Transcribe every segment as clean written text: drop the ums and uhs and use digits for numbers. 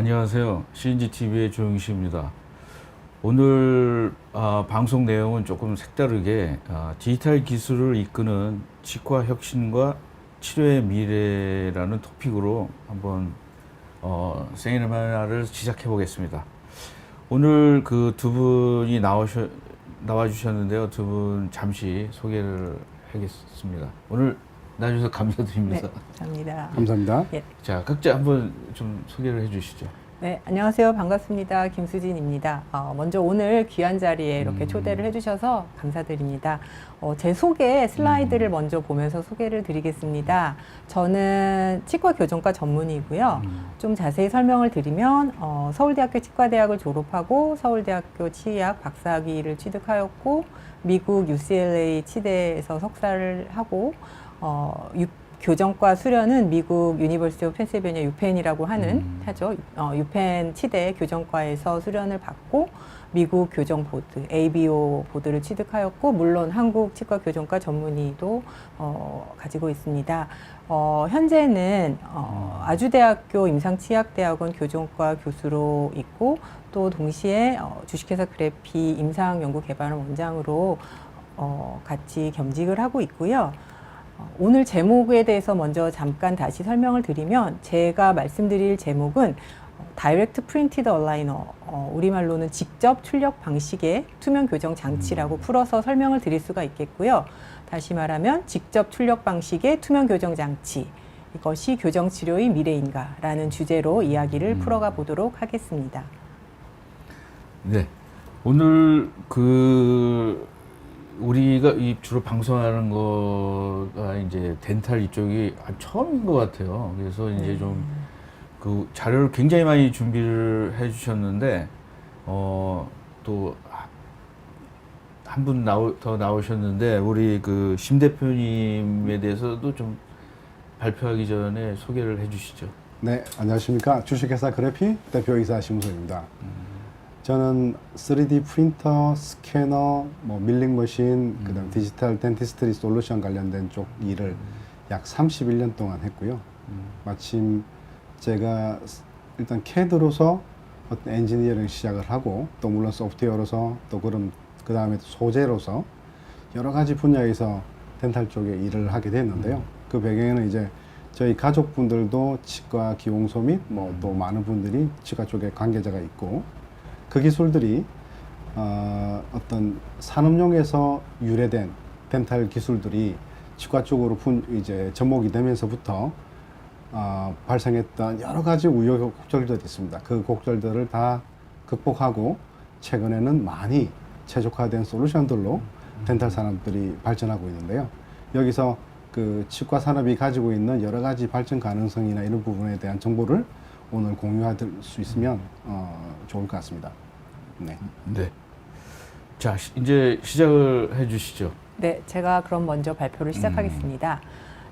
안녕하세요. CNGTV의 조영식입니다. 오늘 방송 내용은 조금 색다르게 디지털 기술을 이끄는 치과 혁신과 치료의 미래라는 토픽으로 한번 세미나를 시작해 보겠습니다. 오늘 그 두 분이 나와주셨는데요. 두 분 잠시 소개를 하겠습니다. 오늘 나와주셔서 감사드립니다. 네, 감사합니다. 감사합니다. 예. 자, 각자 한번 좀 소개를 해주시죠. 네, 안녕하세요. 반갑습니다. 김수진입니다. 먼저 오늘 귀한 자리에 이렇게 초대를 해주셔서 감사드립니다. 제 소개 슬라이드를 먼저 보면서 소개를 드리겠습니다. 저는 치과 교정과 전문의고요. 좀 자세히 설명을 드리면 서울대학교 치과대학을 졸업하고 서울대학교 치의학 박사학위를 취득하였고 미국 UCLA 치대에서 석사를 하고 교정과 수련은 미국 유니버시티 오브 펜실베니아 유펜이라고 하죠. 유펜 치대 교정과에서 수련을 받고 미국 교정 보드, ABO 보드를 취득하였고 물론 한국 치과 교정과 전문의도 가지고 있습니다. 현재는 아주대학교 임상치의학대학원 교정과 교수로 있고 또 동시에 주식회사 그래피 임상연구개발 원장으로 같이 겸직을 하고 있고요. 오늘 제목에 대해서 먼저 잠깐 다시 설명을 드리면 제가 말씀드릴 제목은 다이렉트 프린티드 얼라이너, 우리말로는 직접 출력 방식의 투명 교정 장치라고 풀어서 설명을 드릴 수가 있겠고요. 다시 말하면 직접 출력 방식의 투명 교정 장치, 이것이 교정 치료의 미래인가라는 주제로 이야기를 풀어가 보도록 하겠습니다. 네, 오늘 우리가 주로 방송하는 거가 이제 덴탈 이쪽이 처음인 것 같아요. 그래서 이제 좀 그 자료를 굉장히 많이 준비를 해주셨는데 또 한 분 더 나오셨는데 우리 그 심 대표님에 대해서도 좀 발표하기 전에 소개를 해주시죠. 네, 안녕하십니까. 주식회사 그래피 대표이사 심우섭입니다. 저는 3D 프린터, 스캐너, 밀링 머신, 그다음 디지털 덴티스트리 솔루션 관련된 쪽 일을 약 31년 동안 했고요. 마침 제가 일단 CAD로서 어떤 엔지니어링 시작을 하고 또 물론 소프트웨어로서 또 그 다음에 소재로서 여러 가지 분야에서 덴탈 쪽에 일을 하게 됐는데요. 그 배경에는 이제 저희 가족분들도 치과 기용소 및 또 많은 분들이 치과 쪽에 관계자가 있고 그 기술들이 어떤 산업용에서 유래된 덴탈 기술들이 치과 쪽으로 이제 접목이 되면서부터 발생했던 여러 가지 우여곡절들이 있습니다. 그 곡절들을 다 극복하고 최근에는 많이 최적화된 솔루션들로 덴탈 산업들이 발전하고 있는데요. 여기서 그 치과 산업이 가지고 있는 여러 가지 발전 가능성이나 이런 부분에 대한 정보를 오늘 공유할 수 있으면 좋을 것 같습니다. 네. 네. 자, 이제 시작을 해주시죠. 네, 제가 그럼 먼저 발표를 시작하겠습니다.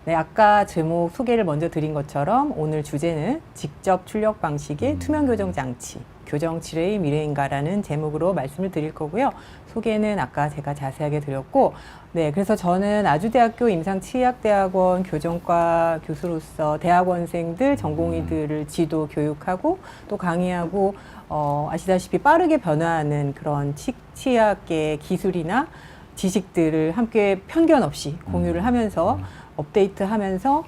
네, 아까 제목 소개를 먼저 드린 것처럼 오늘 주제는 직접 출력 방식의 투명 교정 장치, 교정 치료의 미래인가라는 제목으로 말씀을 드릴 거고요. 소개는 아까 제가 자세하게 드렸고, 네, 그래서 저는 아주대학교 임상치의학대학원 교정과 교수로서 대학원생들, 전공의들을 지도 교육하고 또 강의하고 아시다시피 빠르게 변화하는 그런 치의학의 기술이나 지식들을 함께 편견 없이 공유를 하면서 업데이트하면서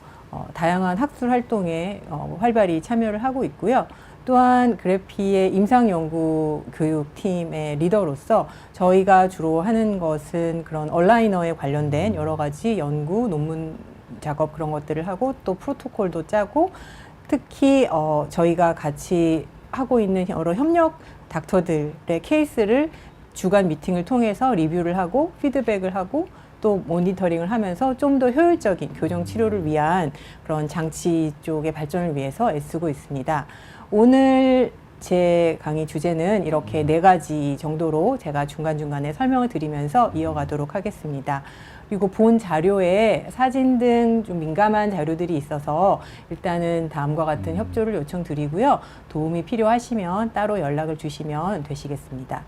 다양한 학술 활동에 활발히 참여를 하고 있고요. 또한 그래피의 임상연구 교육팀의 리더로서 저희가 주로 하는 것은 그런 얼라이너에 관련된 여러 가지 연구, 논문 작업 그런 것들을 하고 또 프로토콜도 짜고 특히 저희가 같이 하고 있는 여러 협력 닥터들의 케이스를 주간 미팅을 통해서 리뷰를 하고 피드백을 하고 또 모니터링을 하면서 좀 더 효율적인 교정 치료를 위한 그런 장치 쪽의 발전을 위해서 애쓰고 있습니다. 오늘 제 강의 주제는 이렇게 4가지 정도로 제가 중간중간에 설명을 드리면서 이어가도록 하겠습니다. 그리고 본 자료에 사진 등 좀 민감한 자료들이 있어서 일단은 다음과 같은 협조를 요청드리고요. 도움이 필요하시면 따로 연락을 주시면 되시겠습니다.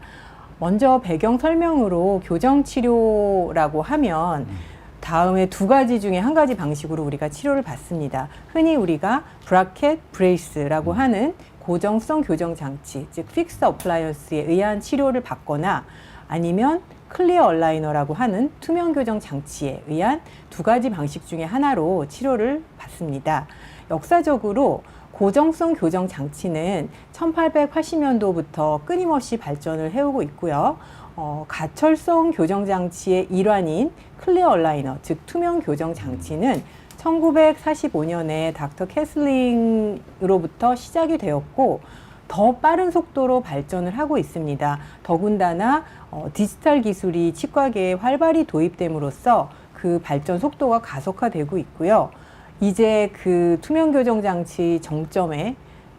먼저 배경 설명으로 교정 치료라고 하면 다음에 2가지 중에 1가지 방식으로 우리가 치료를 받습니다. 흔히 우리가 브라켓 브레이스라고 하는 고정성 교정 장치, 즉 픽스 어플라이언스에 의한 치료를 받거나 아니면 클리어 얼라이너라고 하는 투명 교정 장치에 의한 두 가지 방식 중에 하나로 치료를 받습니다. 역사적으로 고정성 교정 장치는 1880년도부터 끊임없이 발전을 해오고 있고요. 가철성 교정 장치의 일환인 클리어 얼라이너, 즉 투명 교정 장치는 1945년에 닥터 캐슬링으로부터 시작이 되었고 더 빠른 속도로 발전을 하고 있습니다. 더군다나 디지털 기술이 치과계에 활발히 도입됨으로써 그 발전 속도가 가속화되고 있고요. 이제 그 투명 교정 장치 정점에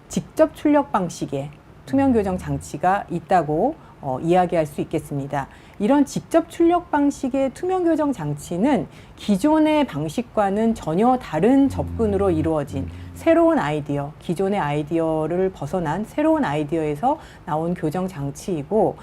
직접 출력 방식의 투명 교정 장치가 있다고 이야기할 수 있겠습니다. 이런 직접 출력 방식의 투명 교정 장치는 기존의 방식과는 전혀 다른 접근으로 이루어진 새로운 아이디어, 기존의 아이디어를 벗어난 새로운 아이디어에서 나온 교정 장치이고,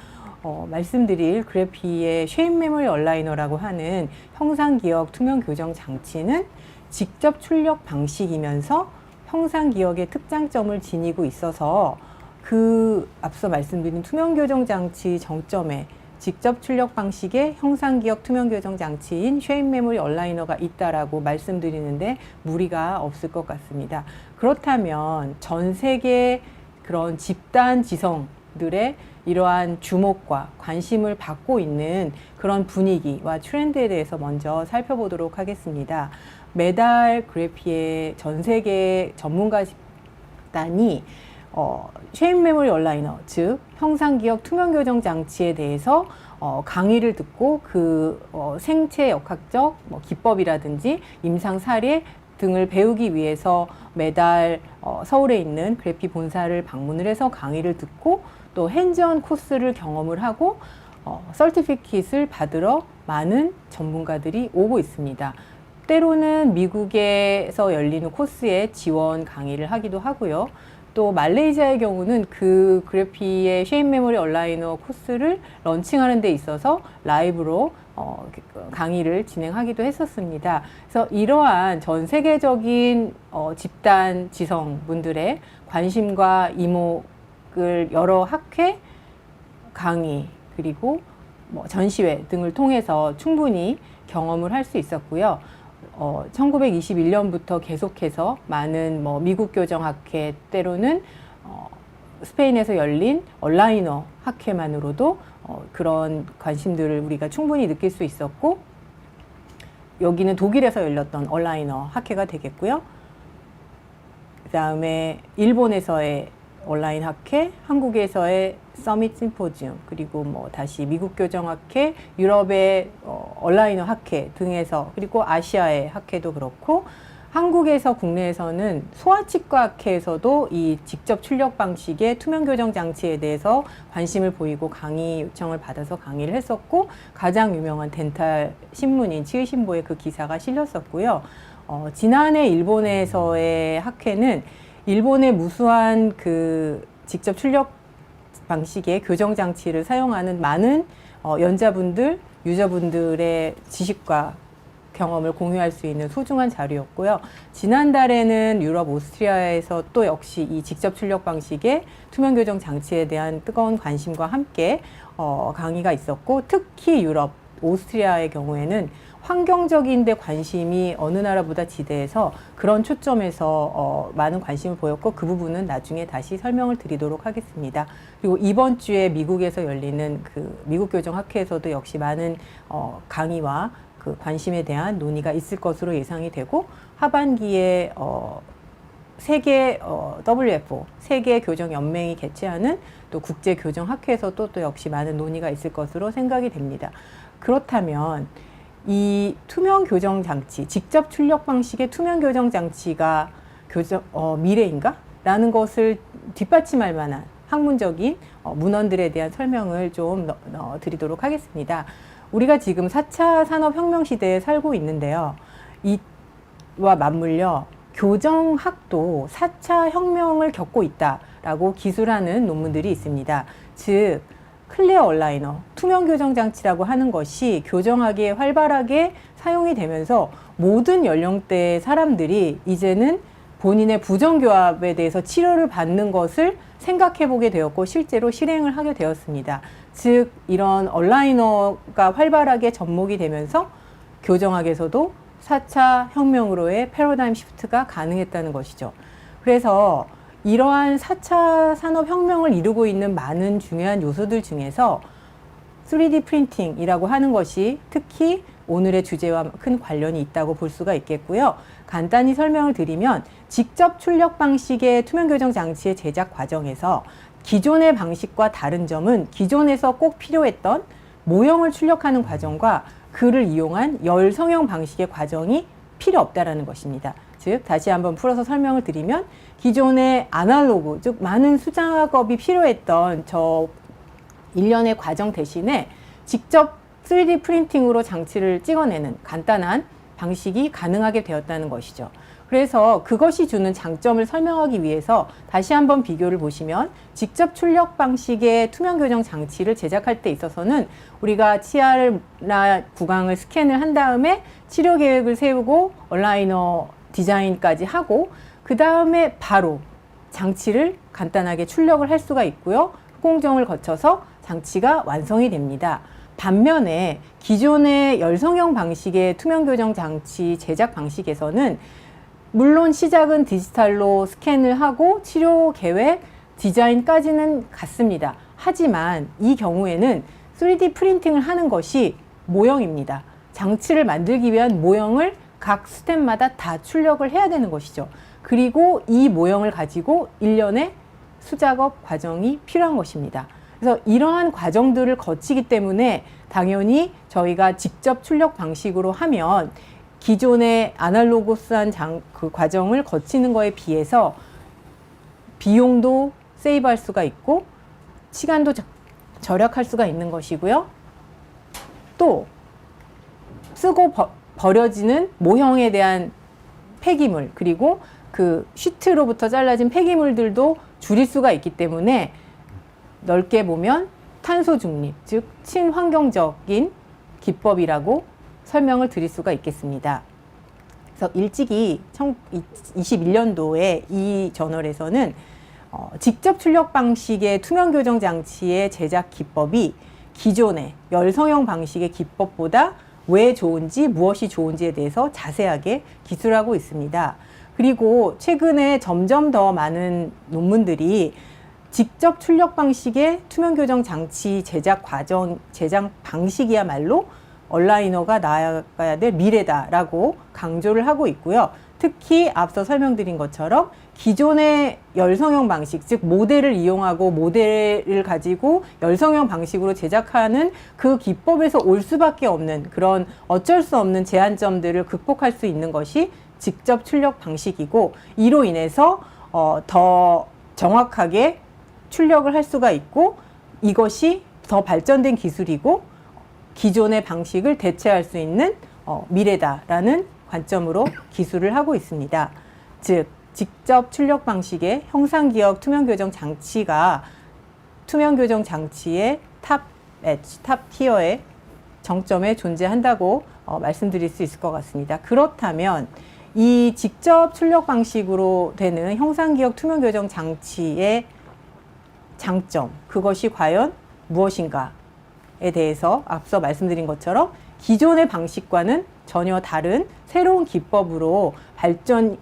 말씀드릴 그래피의 쉐임 메모리 얼라이너라고 하는 형상기억 투명 교정 장치는 직접 출력 방식이면서 형상기억의 특장점을 지니고 있어서 그 앞서 말씀드린 투명 교정 장치 정점에 직접 출력 방식의 형상기억 투명 교정 장치인 쉐임 메모리 얼라이너가 있다라고 말씀드리는데 무리가 없을 것 같습니다. 그렇다면 전 세계 그런 집단 지성들의 이러한 주목과 관심을 받고 있는 그런 분위기와 트렌드에 대해서 먼저 살펴보도록 하겠습니다. 매달 그래피의 전 세계 전문가 집단이 쉐임 메모리 얼라이너, 즉 형상기억 투명 교정 장치에 대해서 강의를 듣고 그 생체 역학적 기법이라든지 임상 사례 등을 배우기 위해서 매달 서울에 있는 그래피 본사를 방문을 해서 강의를 듣고 또 핸즈온 코스를 경험을 하고 서티피킷을 받으러 많은 전문가들이 오고 있습니다. 때로는 미국에서 열리는 코스에 지원 강의를 하기도 하고요. 또 말레이시아의 경우는 그 그래피의 쉐임 메모리 얼라이너 코스를 런칭하는 데 있어서 라이브로 강의를 진행하기도 했었습니다. 그래서 이러한 전 세계적인 집단 지성분들의 관심과 이목을 여러 학회, 강의, 그리고 전시회 등을 통해서 충분히 경험을 할 수 있었고요. 1921년부터 계속해서 많은 미국 교정학회, 때로는 스페인에서 열린 얼라이너 학회만으로도 그런 관심들을 우리가 충분히 느낄 수 있었고, 여기는 독일에서 열렸던 얼라이너 학회가 되겠고요. 그 다음에 일본에서의 온라인 학회, 한국에서의 서밋 심포지움, 그리고 다시 미국 교정학회, 유럽의 온라인어 학회 등에서, 그리고 아시아의 학회도 그렇고, 한국에서 국내에서는 소아치과 학회에서도 이 직접 출력 방식의 투명 교정 장치에 대해서 관심을 보이고 강의 요청을 받아서 강의를 했었고, 가장 유명한 덴탈 신문인 치의신보에 그 기사가 실렸었고요. 지난해 일본에서의 학회는 일본의 무수한 그 직접 출력 방식의 교정 장치를 사용하는 많은 연자분들, 유저분들의 지식과 경험을 공유할 수 있는 소중한 자료였고요. 지난달에는 유럽, 오스트리아에서 또 역시 이 직접 출력 방식의 투명 교정 장치에 대한 뜨거운 관심과 함께 강의가 있었고, 특히 유럽, 오스트리아의 경우에는 환경적인 데 관심이 어느 나라보다 지대해서 그런 초점에서 많은 관심을 보였고, 그 부분은 나중에 다시 설명을 드리도록 하겠습니다. 그리고 이번 주에 미국에서 열리는 그 미국 교정학회에서도 역시 많은 강의와 그 관심에 대한 논의가 있을 것으로 예상이 되고, 하반기에 세계 WFO, 세계 교정 연맹이 개최하는 또 국제 교정 학회에서도 또 역시 많은 논의가 있을 것으로 생각이 됩니다. 그렇다면 이 투명 교정 장치, 직접 출력 방식의 투명 교정 장치가 미래인가? 라는 것을 뒷받침할 만한 학문적인 문헌들에 대한 설명을 좀 드리도록 하겠습니다. 우리가 지금 4차 산업혁명 시대에 살고 있는데요. 이와 맞물려 교정학도 4차 혁명을 겪고 있다라고 기술하는 논문들이 있습니다. 즉, 클리어 얼라이너, 투명 교정 장치라고 하는 것이 교정학에 활발하게 사용이 되면서 모든 연령대의 사람들이 이제는 본인의 부정교합에 대해서 치료를 받는 것을 생각해 보게 되었고 실제로 실행을 하게 되었습니다. 즉 이런 얼라이너가 활발하게 접목이 되면서 교정학에서도 4차 혁명으로의 패러다임 시프트가 가능했다는 것이죠. 그래서 이러한 4차 산업혁명을 이루고 있는 많은 중요한 요소들 중에서 3D 프린팅이라고 하는 것이 특히 오늘의 주제와 큰 관련이 있다고 볼 수가 있겠고요. 간단히 설명을 드리면 직접 출력 방식의 투명 교정 장치의 제작 과정에서 기존의 방식과 다른 점은 기존에서 꼭 필요했던 모형을 출력하는 과정과 그를 이용한 열 성형 방식의 과정이 필요 없다라는 것입니다. 즉 다시 한번 풀어서 설명을 드리면 기존의 아날로그, 즉 많은 수작업이 필요했던 저 일련의 과정 대신에 직접 3D 프린팅으로 장치를 찍어내는 간단한 방식이 가능하게 되었다는 것이죠. 그래서 그것이 주는 장점을 설명하기 위해서 다시 한번 비교를 보시면 직접 출력 방식의 투명 교정 장치를 제작할 때 있어서는 우리가 치아나 구강을 스캔을 한 다음에 치료 계획을 세우고 얼라이너 디자인까지 하고 그 다음에 바로 장치를 간단하게 출력을 할 수가 있고요. 흑공정을 거쳐서 장치가 완성이 됩니다. 반면에 기존의 열성형 방식의 투명 교정 장치 제작 방식에서는 물론 시작은 디지털로 스캔을 하고 치료 계획, 디자인까지는 같습니다. 하지만 이 경우에는 3D 프린팅을 하는 것이 모형입니다. 장치를 만들기 위한 모형을 각 스텝마다 다 출력을 해야 되는 것이죠. 그리고 이 모형을 가지고 일련의 수작업 과정이 필요한 것입니다. 그래서 이러한 과정들을 거치기 때문에 당연히 저희가 직접 출력 방식으로 하면 기존의 아날로그스한 그 과정을 거치는 거에 비해서 비용도 세이브할 수가 있고 시간도 절약할 수가 있는 것이고요. 또 쓰고 버려지는 모형에 대한 폐기물 그리고 그 시트로부터 잘라진 폐기물들도 줄일 수가 있기 때문에 넓게 보면 탄소 중립, 즉 친환경적인 기법이라고 설명을 드릴 수가 있겠습니다. 그래서 일찍이 2021년도에 이 저널에서는 직접 출력 방식의 투명 교정 장치의 제작 기법이 기존의 열성형 방식의 기법보다 왜 좋은지 무엇이 좋은지에 대해서 자세하게 기술하고 있습니다. 그리고 최근에 점점 더 많은 논문들이 직접 출력 방식의 투명 교정 장치 제작 과정, 제작 방식이야말로 얼라이너가 나아가야 될 미래다라고 강조를 하고 있고요. 특히 앞서 설명드린 것처럼 기존의 열성형 방식, 즉 모델을 이용하고 모델을 가지고 열성형 방식으로 제작하는 그 기법에서 올 수밖에 없는 그런 어쩔 수 없는 제한점들을 극복할 수 있는 것이 직접 출력 방식이고 이로 인해서 더 정확하게 출력을 할 수가 있고 이것이 더 발전된 기술이고 기존의 방식을 대체할 수 있는 미래다라는 관점으로 기술을 하고 있습니다. 즉 직접 출력 방식의 형상기억 투명 교정 장치가 투명 교정 장치의 탑 티어의 정점에 존재한다고 말씀드릴 수 있을 것 같습니다. 그렇다면 이 직접 출력 방식으로 되는 형상기억 투명 교정 장치의 장점, 그것이 과연 무엇인가에 대해서 앞서 말씀드린 것처럼 기존의 방식과는 전혀 다른 새로운 기법으로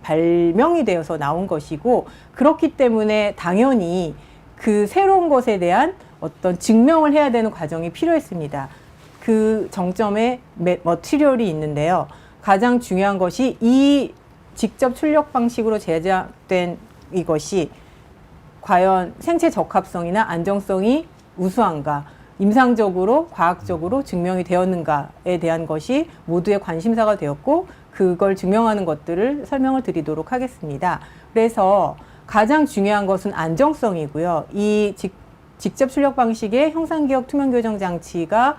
발명이 되어서 나온 것이고 그렇기 때문에 당연히 그 새로운 것에 대한 어떤 증명을 해야 되는 과정이 필요했습니다. 그 정점에 머티리얼이 있는데요. 가장 중요한 것이 이 직접 출력 방식으로 제작된 이것이 과연 생체 적합성이나 안정성이 우수한가, 임상적으로 과학적으로 증명이 되었는가에 대한 것이 모두의 관심사가 되었고 그걸 증명하는 것들을 설명을 드리도록 하겠습니다. 그래서 가장 중요한 것은 안정성이고요. 이 직접 출력 방식의 형상기억 투명 교정 장치가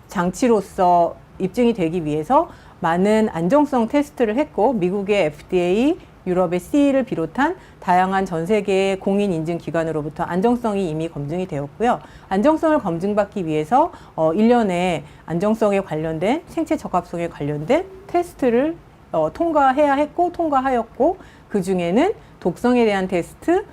장치로서 입증이 되기 위해서 많은 안정성 테스트를 했고 미국의 FDA, 유럽의 CE를 비롯한 다양한 전 세계의 공인 인증 기관으로부터 안정성이 이미 검증이 되었고요. 안정성을 검증받기 위해서 일련의 안정성에 관련된 생체 적합성에 관련된 테스트를 통과해야 했고 통과하였고 그 중에는 독성에 대한 테스트,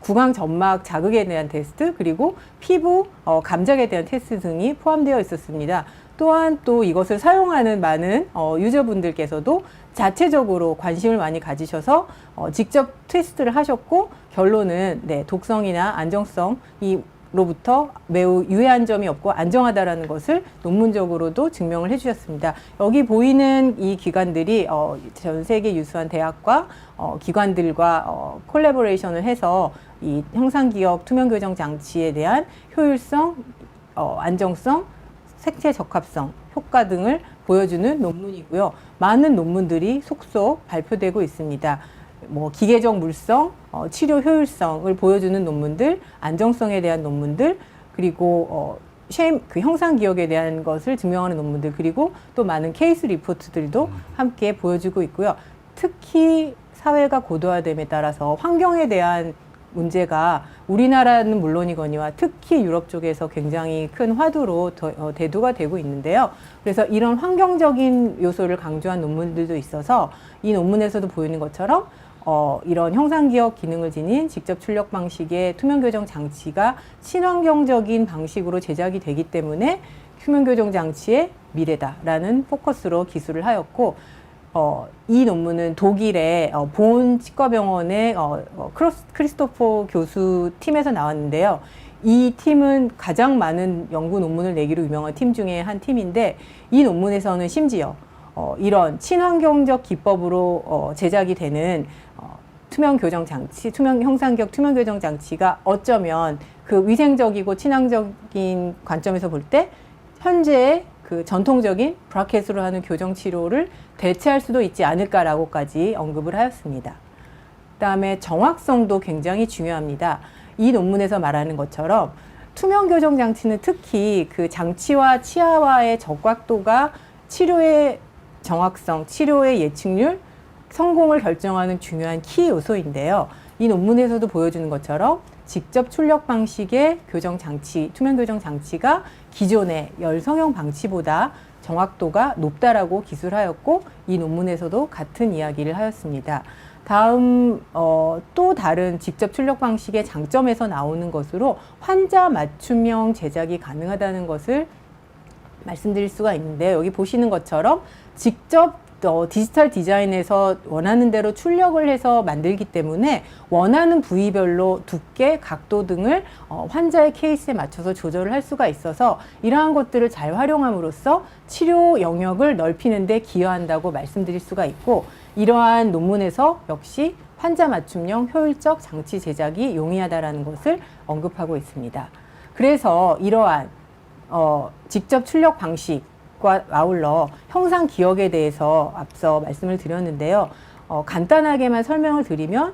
구강 점막 자극에 대한 테스트, 그리고 피부 감작에 대한 테스트 등이 포함되어 있었습니다. 또한 또 이것을 사용하는 많은 유저분들께서도 자체적으로 관심을 많이 가지셔서 직접 테스트를 하셨고 결론은 네, 독성이나 안정성이로부터 매우 유해한 점이 없고 안정하다라는 것을 논문적으로도 증명을 해주셨습니다. 여기 보이는 이 기관들이 전 세계 유수한 대학과 기관들과 콜래보레이션을 해서 이 형상기억 투명교정 장치에 대한 효율성, 안정성, 색채 적합성, 효과 등을 보여주는 논문이고요. 많은 논문들이 속속 발표되고 있습니다. 뭐 기계적 물성, 치료 효율성을 보여주는 논문들, 안정성에 대한 논문들, 그리고 그 형상 기억에 대한 것을 증명하는 논문들, 그리고 또 많은 케이스 리포트들도 함께 보여주고 있고요. 특히 사회가 고도화됨에 따라서 환경에 대한 문제가 우리나라는 물론이거니와 특히 유럽 쪽에서 굉장히 큰 화두로 대두가 되고 있는데요. 그래서 이런 환경적인 요소를 강조한 논문들도 있어서 이 논문에서도 보이는 것처럼 이런 형상기억 기능을 지닌 직접 출력 방식의 투명교정 장치가 친환경적인 방식으로 제작이 되기 때문에 투명교정 장치의 미래다라는 포커스로 기술을 하였고 이 논문은 독일의 본 치과병원의 크리스토퍼 교수 팀에서 나왔는데요. 이 팀은 가장 많은 연구 논문을 내기로 유명한 팀 중에 한 팀인데 이 논문에서는 심지어 이런 친환경적 기법으로 제작이 되는 투명교정 장치, 형상기억 투명교정 장치가 어쩌면 그 위생적이고 친환경적인 관점에서 볼 때 현재의 그 전통적인 브라켓으로 하는 교정 치료를 대체할 수도 있지 않을까라고까지 언급을 하였습니다. 그다음에 정확성도 굉장히 중요합니다. 이 논문에서 말하는 것처럼 투명 교정 장치는 특히 그 장치와 치아와의 적각도가 치료의 정확성, 치료의 예측률, 성공을 결정하는 중요한 키 요소인데요. 이 논문에서도 보여주는 것처럼 직접 출력 방식의 교정 장치, 투명 교정 장치가 기존의 열성형 방치보다 정확도가 높다라고 기술하였고 이 논문에서도 같은 이야기를 하였습니다. 다음 또 다른 직접 출력 방식의 장점에서 나오는 것으로 환자 맞춤형 제작이 가능하다는 것을 말씀드릴 수가 있는데 여기 보시는 것처럼 직접 디지털 디자인에서 원하는 대로 출력을 해서 만들기 때문에 원하는 부위별로 두께, 각도 등을 환자의 케이스에 맞춰서 조절을 할 수가 있어서 이러한 것들을 잘 활용함으로써 치료 영역을 넓히는 데 기여한다고 말씀드릴 수가 있고 이러한 논문에서 역시 환자 맞춤형 효율적 장치 제작이 용이하다라는 것을 언급하고 있습니다. 그래서 이러한 직접 출력 방식 과 아울러 형상 기억에 대해서 앞서 말씀을 드렸는데요. 간단하게만 설명을 드리면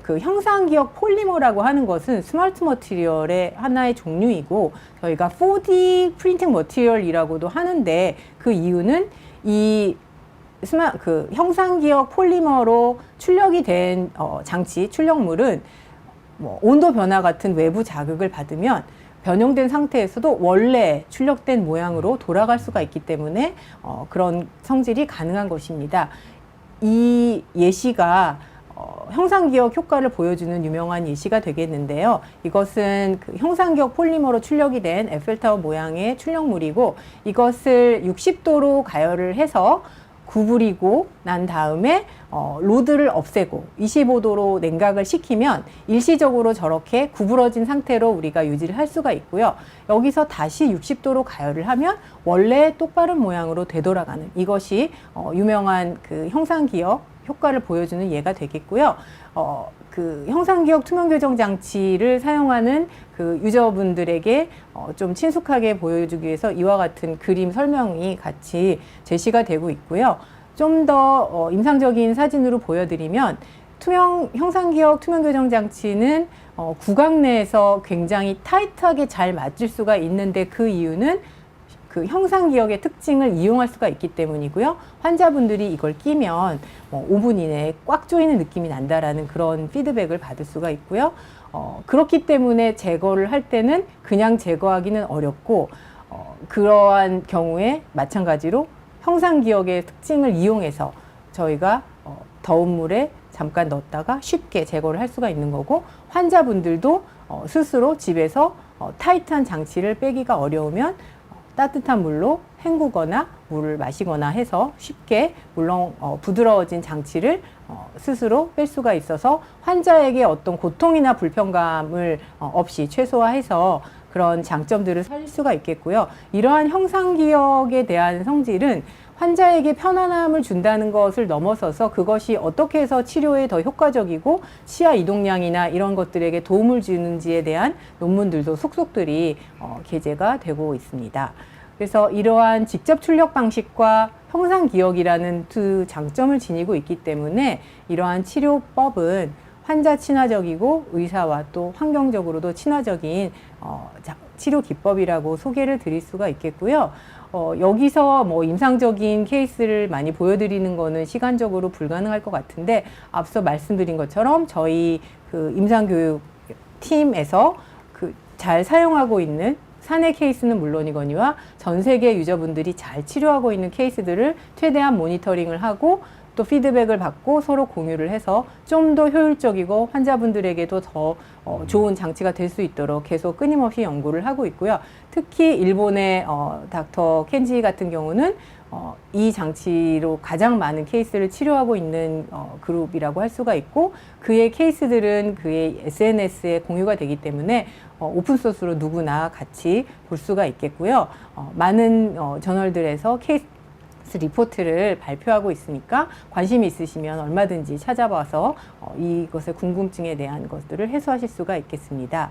그 형상 기억 폴리머라고 하는 것은 스마트 머티리얼의 하나의 종류이고 저희가 4D 프린팅 머티리얼이라고도 하는데 그 이유는 이 그 형상 기억 폴리머로 출력이 된 장치 출력물은 뭐 온도 변화 같은 외부 자극을 받으면 변형된 상태에서도 원래 출력된 모양으로 돌아갈 수가 있기 때문에 그런 성질이 가능한 것입니다. 이 예시가 형상기억 효과를 보여주는 유명한 예시가 되겠는데요. 이것은 그 형상기억 폴리머로 출력이 된 에펠타워 모양의 출력물이고 이것을 60도로 가열을 해서 구부리고 난 다음에 로드를 없애고 25도로 냉각을 시키면 일시적으로 저렇게 구부러진 상태로 우리가 유지를 할 수가 있고요. 여기서 다시 60도로 가열을 하면 원래 똑바른 모양으로 되돌아가는 이것이 유명한 그 형상기억 효과를 보여주는 예가 되겠고요. 그 형상기억 투명교정 장치를 사용하는 그 유저분들에게 좀 친숙하게 보여주기 위해서 이와 같은 그림 설명이 같이 제시가 되고 있고요. 좀 더 임상적인 사진으로 보여드리면 형상기억 투명교정 장치는 구강 내에서 굉장히 타이트하게 잘 맞출 수가 있는데 그 이유는 그 형상기억의 특징을 이용할 수가 있기 때문이고요. 환자분들이 이걸 끼면 5분 이내에 꽉 조이는 느낌이 난다라는 그런 피드백을 받을 수가 있고요. 그렇기 때문에 제거를 할 때는 그냥 제거하기는 어렵고 그러한 경우에 마찬가지로 형상 기억의 특징을 이용해서 저희가 더운 물에 잠깐 넣었다가 쉽게 제거를 할 수가 있는 거고, 환자분들도 스스로 집에서 타이트한 장치를 빼기가 어려우면 따뜻한 물로 헹구거나 물을 마시거나 해서 쉽게 물론 부드러워진 장치를 스스로 뺄 수가 있어서 환자에게 어떤 고통이나 불편감을 없이 최소화해서 그런 장점들을 살릴 수가 있겠고요. 이러한 형상기억에 대한 성질은 환자에게 편안함을 준다는 것을 넘어서서 그것이 어떻게 해서 치료에 더 효과적이고 치아 이동량이나 이런 것들에게 도움을 주는지에 대한 논문들도 속속들이 게재가 되고 있습니다. 그래서 이러한 직접 출력 방식과 형상 기억이라는 두 장점을 지니고 있기 때문에 이러한 치료법은 환자 친화적이고 의사와 또 환경적으로도 친화적인 치료 기법이라고 소개를 드릴 수가 있겠고요. 여기서 뭐 임상적인 케이스를 많이 보여드리는 거는 시간적으로 불가능할 것 같은데, 앞서 말씀드린 것처럼 저희 그 임상교육 팀에서 잘 사용하고 있는 사내 케이스는 물론이거니와 전 세계 유저분들이 잘 치료하고 있는 케이스들을 최대한 모니터링을 하고 또 피드백을 받고 서로 공유를 해서 좀 더 효율적이고 환자분들에게도 더 좋은 장치가 될 수 있도록 계속 끊임없이 연구를 하고 있고요. 특히 일본의 닥터 켄지 같은 경우는 이 장치로 가장 많은 케이스를 치료하고 있는 그룹이라고 할 수가 있고, 그의 케이스들은 그의 SNS에 공유가 되기 때문에 오픈소스로 누구나 같이 볼 수가 있겠고요. 많은 저널들에서 케이스 리포트를 발표하고 있으니까 관심이 있으시면 얼마든지 찾아봐서 이것의 궁금증에 대한 것들을 해소하실 수가 있겠습니다.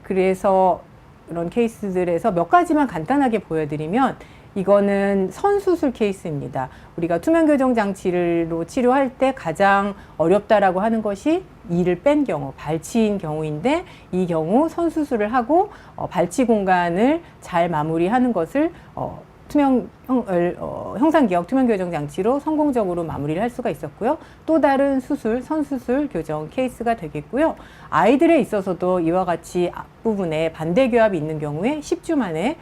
그래서 이런 케이스들에서 몇 가지만 간단하게 보여드리면, 이거는 선수술 케이스입니다. 우리가 투명교정 장치로 치료할 때 가장 어렵다라고 하는 것이 이를 뺀 경우, 발치인 경우인데, 이 경우 선수술을 하고 발치 공간을 잘 마무리하는 것을 형상기억 투명교정 장치로 성공적으로 마무리를 할 수가 있었고요. 또 다른 수술, 선수술 교정 케이스가 되겠고요. 아이들에 있어서도 이와 같이 앞부분에 반대교합이 있는 경우에 10주 만에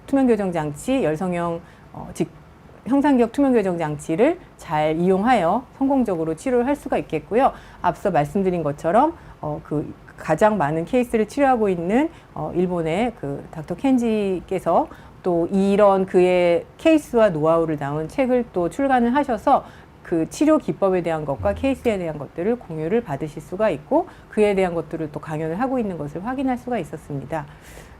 투명교정 장치, 열성형 형상기억 투명교정 장치를 잘 이용하여 성공적으로 치료를 할 수가 있겠고요. 앞서 말씀드린 것처럼 가장 많은 케이스를 치료하고 있는 일본의 그 닥터 켄지께서 또 이런 그의 케이스와 노하우를 담은 책을 또 출간을 하셔서 그 치료 기법에 대한 것과 케이스에 대한 것들을 공유를 받으실 수가 있고, 그에 대한 것들을 또 강연을 하고 있는 것을 확인할 수가 있었습니다.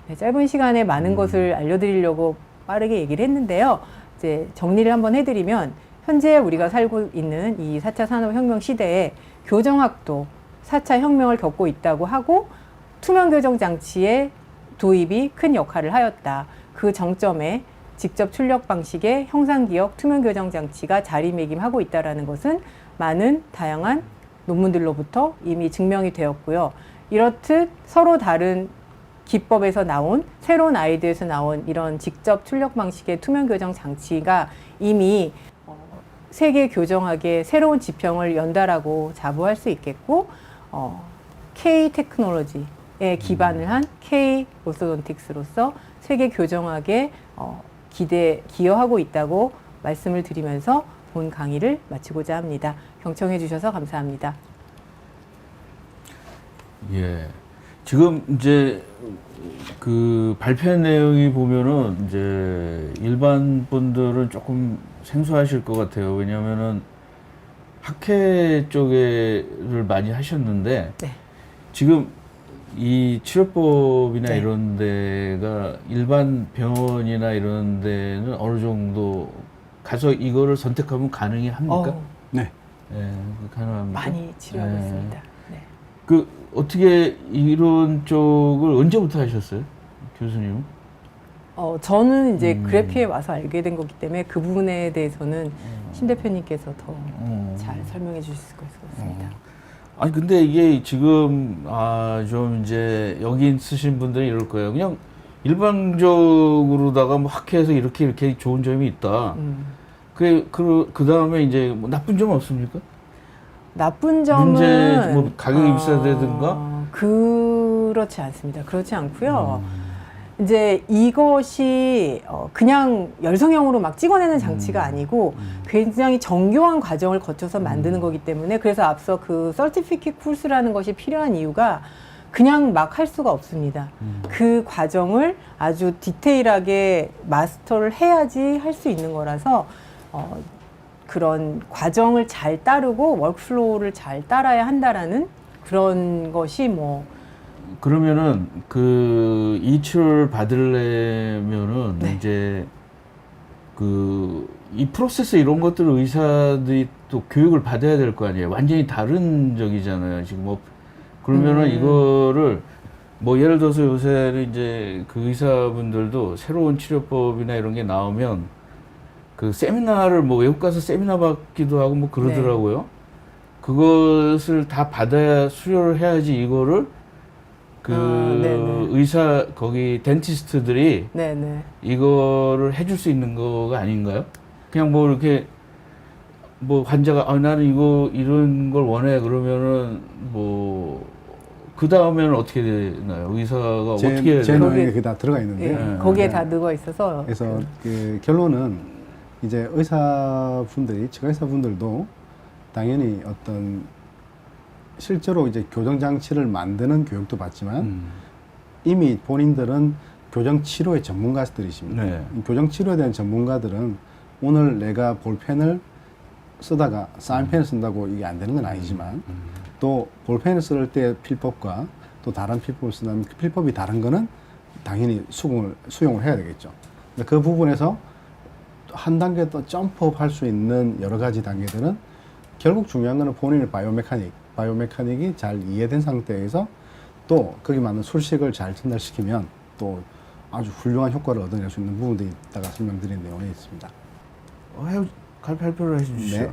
네, 짧은 시간에 많은 것을 알려드리려고 빠르게 얘기를 했는데요. 이제 정리를 한번 해드리면, 현재 우리가 살고 있는 이 4차 산업혁명 시대에 교정학도 4차 혁명을 겪고 있다고 하고, 투명교정 장치의 도입이 큰 역할을 하였다. 그 정점에 직접 출력 방식의 형상기억 투명교정 장치가 자리매김하고 있다는 것은 많은 다양한 논문들로부터 이미 증명이 되었고요. 이렇듯 서로 다른 기법에서 나온, 새로운 아이디어에서 나온 이런 직접 출력 방식의 투명교정 장치가 이미 세계 교정학의 새로운 지평을 연다라고 자부할 수 있겠고, K 테크놀로지에 기반을 한 K 오소돈틱스로서 세계 교정학에 기여하고 있다고 말씀을 드리면서 본 강의를 마치고자 합니다. 경청해 주셔서 감사합니다. 예. 지금 이제 그 발표 내용이 보면은 이제 일반 분들은 조금 생소하실 것 같아요. 왜냐하면은 학회 쪽에를 많이 하셨는데, 네. 지금 이 치료법이나 네. 이런 데가 일반 병원이나 이런 데는 어느 정도 가서 이거를 선택하면 가능이 합니까? 네. 예, 가능합니다. 많이 치료하고 예. 있습니다. 네. 그 어떻게 이런 쪽을 언제부터 하셨어요, 교수님? 저는 이제 그래피에 와서 알게 된 거기 때문에 그 부분에 대해서는 신 대표님께서 더 잘 설명해 주실 수 있을 것 같습니다. 아니 근데 이게 지금 좀 이제 여기 쓰신 분들이 이럴 거예요. 그냥 일반적으로다가 뭐 학회에서 이렇게 좋은 점이 있다. 그 다음에 이제 뭐 나쁜 점은 없습니까? 나쁜 점은 문제 뭐 가격이 비싸다든가? 그렇지 않습니다. 그렇지 않고요. 이제 이것이 그냥 열성형으로 막 찍어내는 장치가 아니고 굉장히 정교한 과정을 거쳐서 만드는 거기 때문에 그래서 앞서 그 서티피킷 쿨스라는 것이 필요한 이유가 그냥 막 할 수가 없습니다. 그 과정을 아주 디테일하게 마스터를 해야지 할 수 있는 거라서 그런 과정을 잘 따르고 워크플로우를 잘 따라야 한다라는 그런 것이 뭐 그러면은 그 이 치료를 받으려면은 네. 이제 그 이 프로세스 이런 것들을 의사들이 또 교육을 받아야 될 거 아니에요. 완전히 다른 적이잖아요. 지금 뭐 그러면은 이거를 뭐 예를 들어서 요새는 이제 그 의사분들도 새로운 치료법이나 이런 게 나오면 그 세미나를 뭐 외국 가서 세미나 받기도 하고 뭐 그러더라고요. 그것을 다 받아야 수료를 해야지 이거를 그 네네. 의사 거기 덴티스트들이 네네. 이거를 해줄 수 있는 거가 아닌가요? 그냥 뭐 이렇게 뭐 환자가 나는 이거 이런 걸 원해 그러면은 뭐 그 다음에는 어떻게 되나요? 의사가 어떻게 해야 제 되나요? 노동에 그게 다 들어가 있는데요. 예, 거기에 다 넣어 있어서 그래서 그 결론은 이제 의사분들이 치과의사분들도 당연히 어떤 실제로 이제 교정 장치를 만드는 교육도 받지만 이미 본인들은 교정 치료의 전문가들이십니다. 네. 교정 치료에 대한 전문가들은 오늘 내가 볼펜을 쓰다가 사인펜을 쓴다고 이게 안 되는 건 아니지만 또 볼펜을 쓸 때 필법과 또 다른 필법을 쓴다면 그 필법이 다른 거는 당연히 수용을 해야 되겠죠. 근데 그 부분에서 한 단계 더 점프업 할 수 있는 여러 가지 단계들은 결국 중요한 거는 본인의 바이오메카닉이 잘 이해된 상태에서 또 거기 맞는 술식을 잘 전달시키면 또 아주 훌륭한 효과를 얻어낼 수 있는 부분들이 있다가 설명드린 내용이 있습니다. 발표를 해주시죠. 네.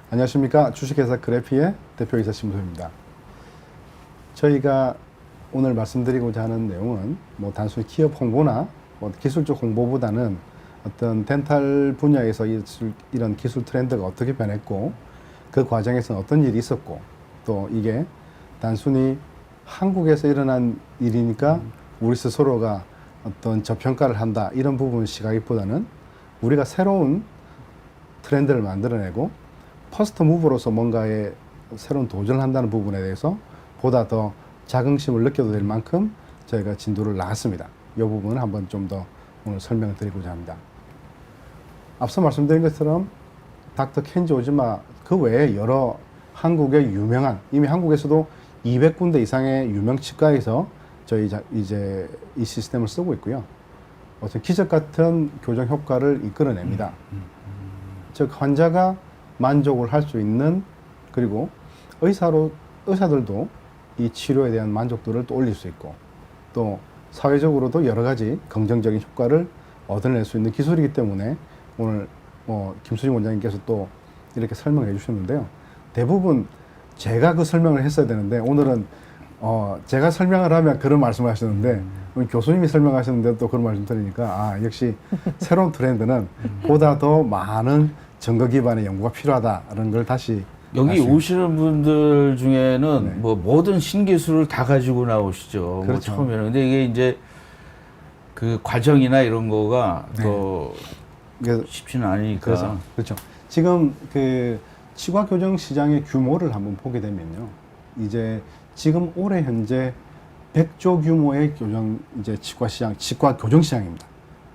안녕하십니까. 주식회사 그래피의 대표이사 심소입니다. 저희가 오늘 말씀드리고자 하는 내용은 뭐 단순히 기업 홍보나 뭐 기술적 홍보보다는 어떤 덴탈 분야에서 이런 기술 트렌드가 어떻게 변했고 그 과정에서 어떤 일이 있었고 또 이게 단순히 한국에서 일어난 일이니까 우리 스스로가 어떤 저평가를 한다 이런 부분 시각보다는 우리가 새로운 트렌드를 만들어내고 퍼스트 무버로서 뭔가에 새로운 도전을 한다는 부분에 대해서 보다 더 자긍심을 느껴도 될 만큼 저희가 진도를 나갔습니다. 이 부분을 한번 좀 더 오늘 설명을 드리고자 합니다. 앞서 말씀드린 것처럼 닥터 켄지 오지마 그 외에 여러 한국의 유명한 이미 한국에서도 200군데 이상의 유명 치과에서 저희 이제 이 시스템을 쓰고 있고요. 어떤 기적 같은 교정 효과를 이끌어냅니다. 즉 환자가 만족을 할 수 있는 그리고 의사들도 이 치료에 대한 만족도를 또 올릴 수 있고 또 사회적으로도 여러 가지 긍정적인 효과를 얻어낼 수 있는 기술이기 때문에 오늘 김수진 원장님께서 또 이렇게 설명해 주셨는데요. 대부분 제가 그 설명을 했어야 되는데 오늘은 제가 설명을 하면 그런 말씀을 하셨는데 교수님이 설명하셨는데 또 그런 말씀 드리니까 역시 새로운 트렌드는 보다 더 많은 증거 기반의 연구가 필요하다는 걸 다시 여기 오시는 분들 중에는 네. 뭐 모든 신기술을 다 가지고 나오시죠. 그렇죠. 뭐 처음에는. 근데 이게 이제 그 과정이나 이런 거가 네. 또 그래서 쉽지는 않으니까. 그렇죠. 지금 그 치과 교정 시장의 규모를 한번 보게 되면요. 이제 지금 올해 현재 100조 규모의 교정 이제 치과 교정 시장입니다.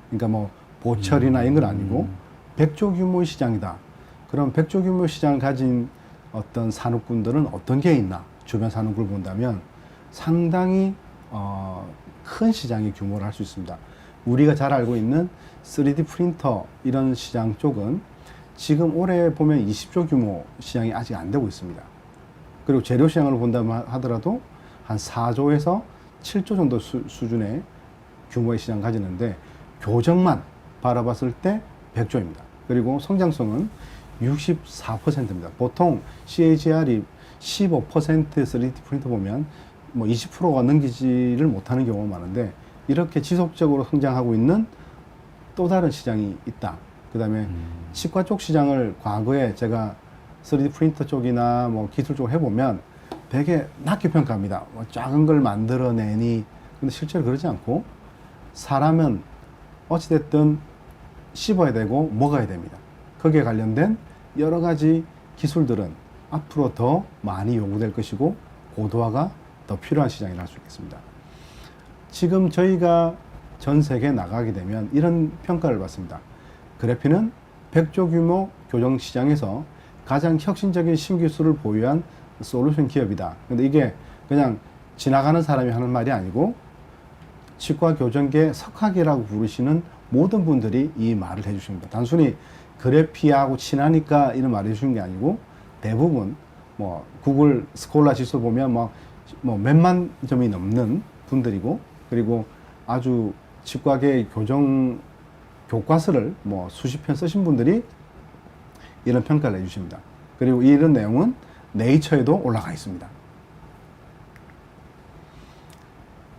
그러니까 뭐 보철이나 이런 건 아니고 100조 규모의 시장이다. 그럼 100조 규모 시장을 가진 어떤 산업군들은 어떤 게 있나? 주변 산업군을 본다면 상당히 큰 시장의 규모를 할 수 있습니다. 우리가 잘 알고 있는 3D 프린터 이런 시장 쪽은 지금 올해 보면 20조 규모 시장이 아직 안 되고 있습니다. 그리고 재료 시장을 본다면 하더라도 한 4조에서 7조 정도 수준의 규모의 시장 가지는데 교정만 바라봤을 때 100조입니다. 그리고 성장성은 64%입니다. 보통 CAGR이 15% 3D 프린터 보면 뭐 20%가 넘기지를 못하는 경우가 많은데 이렇게 지속적으로 성장하고 있는 또 다른 시장이 있다. 그 다음에 치과 쪽 시장을 과거에 제가 3D 프린터 쪽이나 뭐 기술 쪽을 해보면 되게 낮게 평가합니다. 뭐 작은 걸 만들어내니 근데 실제로 그러지 않고 사람은 어찌됐든 씹어야 되고 먹어야 됩니다. 거기에 관련된 여러 가지 기술들은 앞으로 더 많이 요구될 것이고 고도화가 더 필요한 시장이라 할 수 있겠습니다. 지금 저희가 전 세계에 나가게 되면 이런 평가를 받습니다. 그래피는 100조 규모 교정 시장에서 가장 혁신적인 신기술을 보유한 솔루션 기업이다. 근데 이게 그냥 지나가는 사람이 하는 말이 아니고 치과 교정계 석학이라고 부르시는 모든 분들이 이 말을 해주십니다. 단순히 그래피하고 친하니까 이런 말을 해주신 게 아니고 대부분 뭐 구글 스콜라 지수 보면 뭐 몇만 점이 넘는 분들이고 그리고 아주 치과계 교정 교과서를 뭐 수십 편 쓰신 분들이 이런 평가를 해주십니다. 그리고 이런 내용은 네이처에도 올라가 있습니다.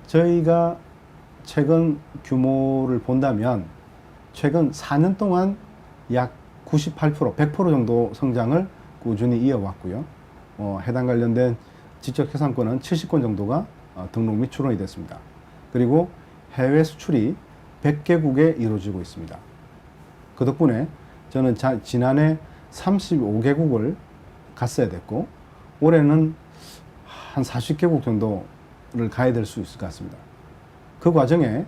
저희가 최근 규모를 본다면 최근 4년 동안 약 98%, 100% 정도 성장을 꾸준히 이어왔고요. 해당 관련된 지적 회상권은 70건 정도가 등록 및 출원이 됐습니다. 그리고 해외 수출이 100개국에 이루어지고 있습니다. 그 덕분에 저는 지난해 35개국을 갔어야 됐고 올해는 한 40개국 정도를 가야 될 수 있을 것 같습니다. 그 과정에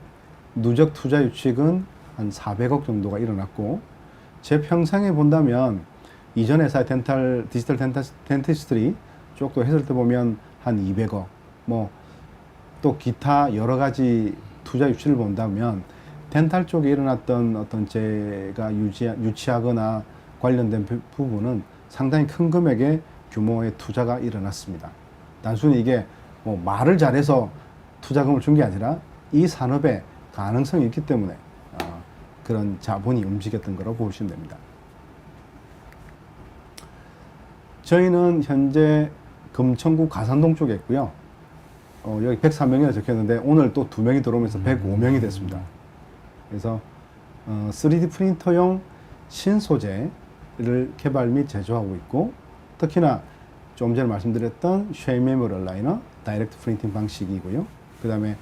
누적 투자 유치액은 한 400억 정도가 일어났고 제 평생에 본다면 이전 회사의 디지털 덴티스트리 쪽도 했을 때 보면 한 200억 뭐 또 기타 여러 가지 투자 유치를 본다면 덴탈 쪽에 일어났던 어떤 제가 유치하거나 관련된 부분은 상당히 큰 금액의 규모의 투자가 일어났습니다. 단순히 이게 뭐 말을 잘해서 투자금을 준 게 아니라 이 산업에 가능성이 있기 때문에 그런 자본이 움직였던 거라고 보시면 됩니다. 저희는 현재 금천구 가산동 쪽에 있고요. 여기 103명이나 적혔는데 오늘 또 2명이 들어오면서 105명이 됐습니다. 그래서 3D 프린터용 신소재를 개발 및 제조하고 있고 특히나 좀 전에 말씀드렸던 쉐이 메모리 얼라이너 다이렉트 프린팅 방식이고요. 그 다음에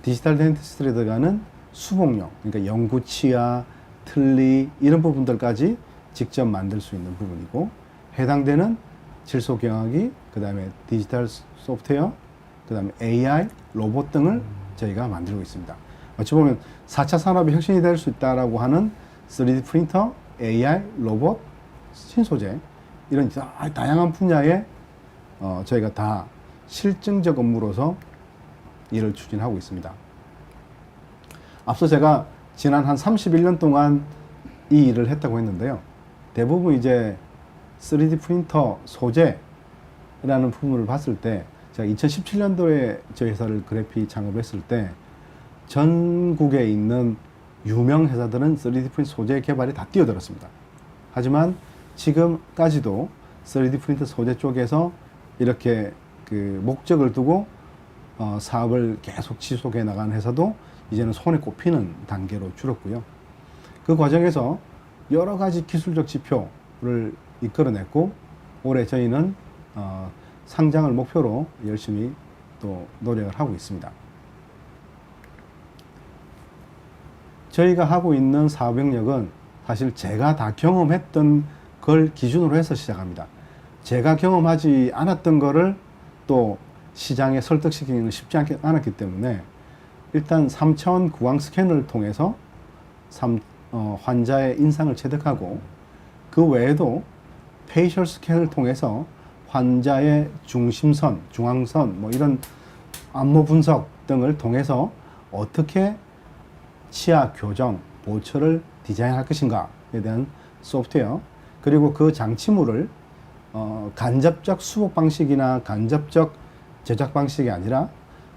디지털 덴티스트에 들어가는 수복용, 그러니까 연구치아, 틀니 이런 부분들까지 직접 만들 수 있는 부분이고 해당되는 질소경화기, 그 다음에 디지털 소프트웨어, 그 다음에 AI, 로봇 등을 저희가 만들고 있습니다. 어찌 보면 4차 산업의 혁신이 될 수 있다라고 하는 3D 프린터, AI, 로봇, 신소재 이런 다양한 분야에 저희가 다 실증적 업무로서 일을 추진하고 있습니다. 앞서 제가 지난 한 31년 동안 이 일을 했다고 했는데요. 대부분 이제 3D 프린터 소재라는 부분을 봤을 때 제가 2017년도에 저희 회사를 그래피 창업을 했을 때 전국에 있는 유명 회사들은 3D 프린터 소재 개발에 다 뛰어들었습니다. 하지만 지금까지도 3D 프린터 소재 쪽에서 이렇게 그 목적을 두고 사업을 계속 지속해 나가는 회사도 이제는 손에 꼽히는 단계로 줄었고요. 그 과정에서 여러 가지 기술적 지표를 이끌어냈고 올해 저희는 상장을 목표로 열심히 또 노력을 하고 있습니다. 저희가 하고 있는 사업 영역은 사실 제가 다 경험했던 걸 기준으로 해서 시작합니다. 제가 경험하지 않았던 거를 또 시장에 설득시키기는 쉽지 않았기 때문에 일단 3차원 구강 스캔을 통해서 환자의 인상을 체득하고 그 외에도 페이셜 스캔을 통해서 환자의 중심선, 중앙선 뭐 이런 안모 분석 등을 통해서 어떻게 치아 교정, 보철을 디자인할 것인가에 대한 소프트웨어 그리고 그 장치물을 간접적 수복 방식이나 간접적 제작 방식이 아니라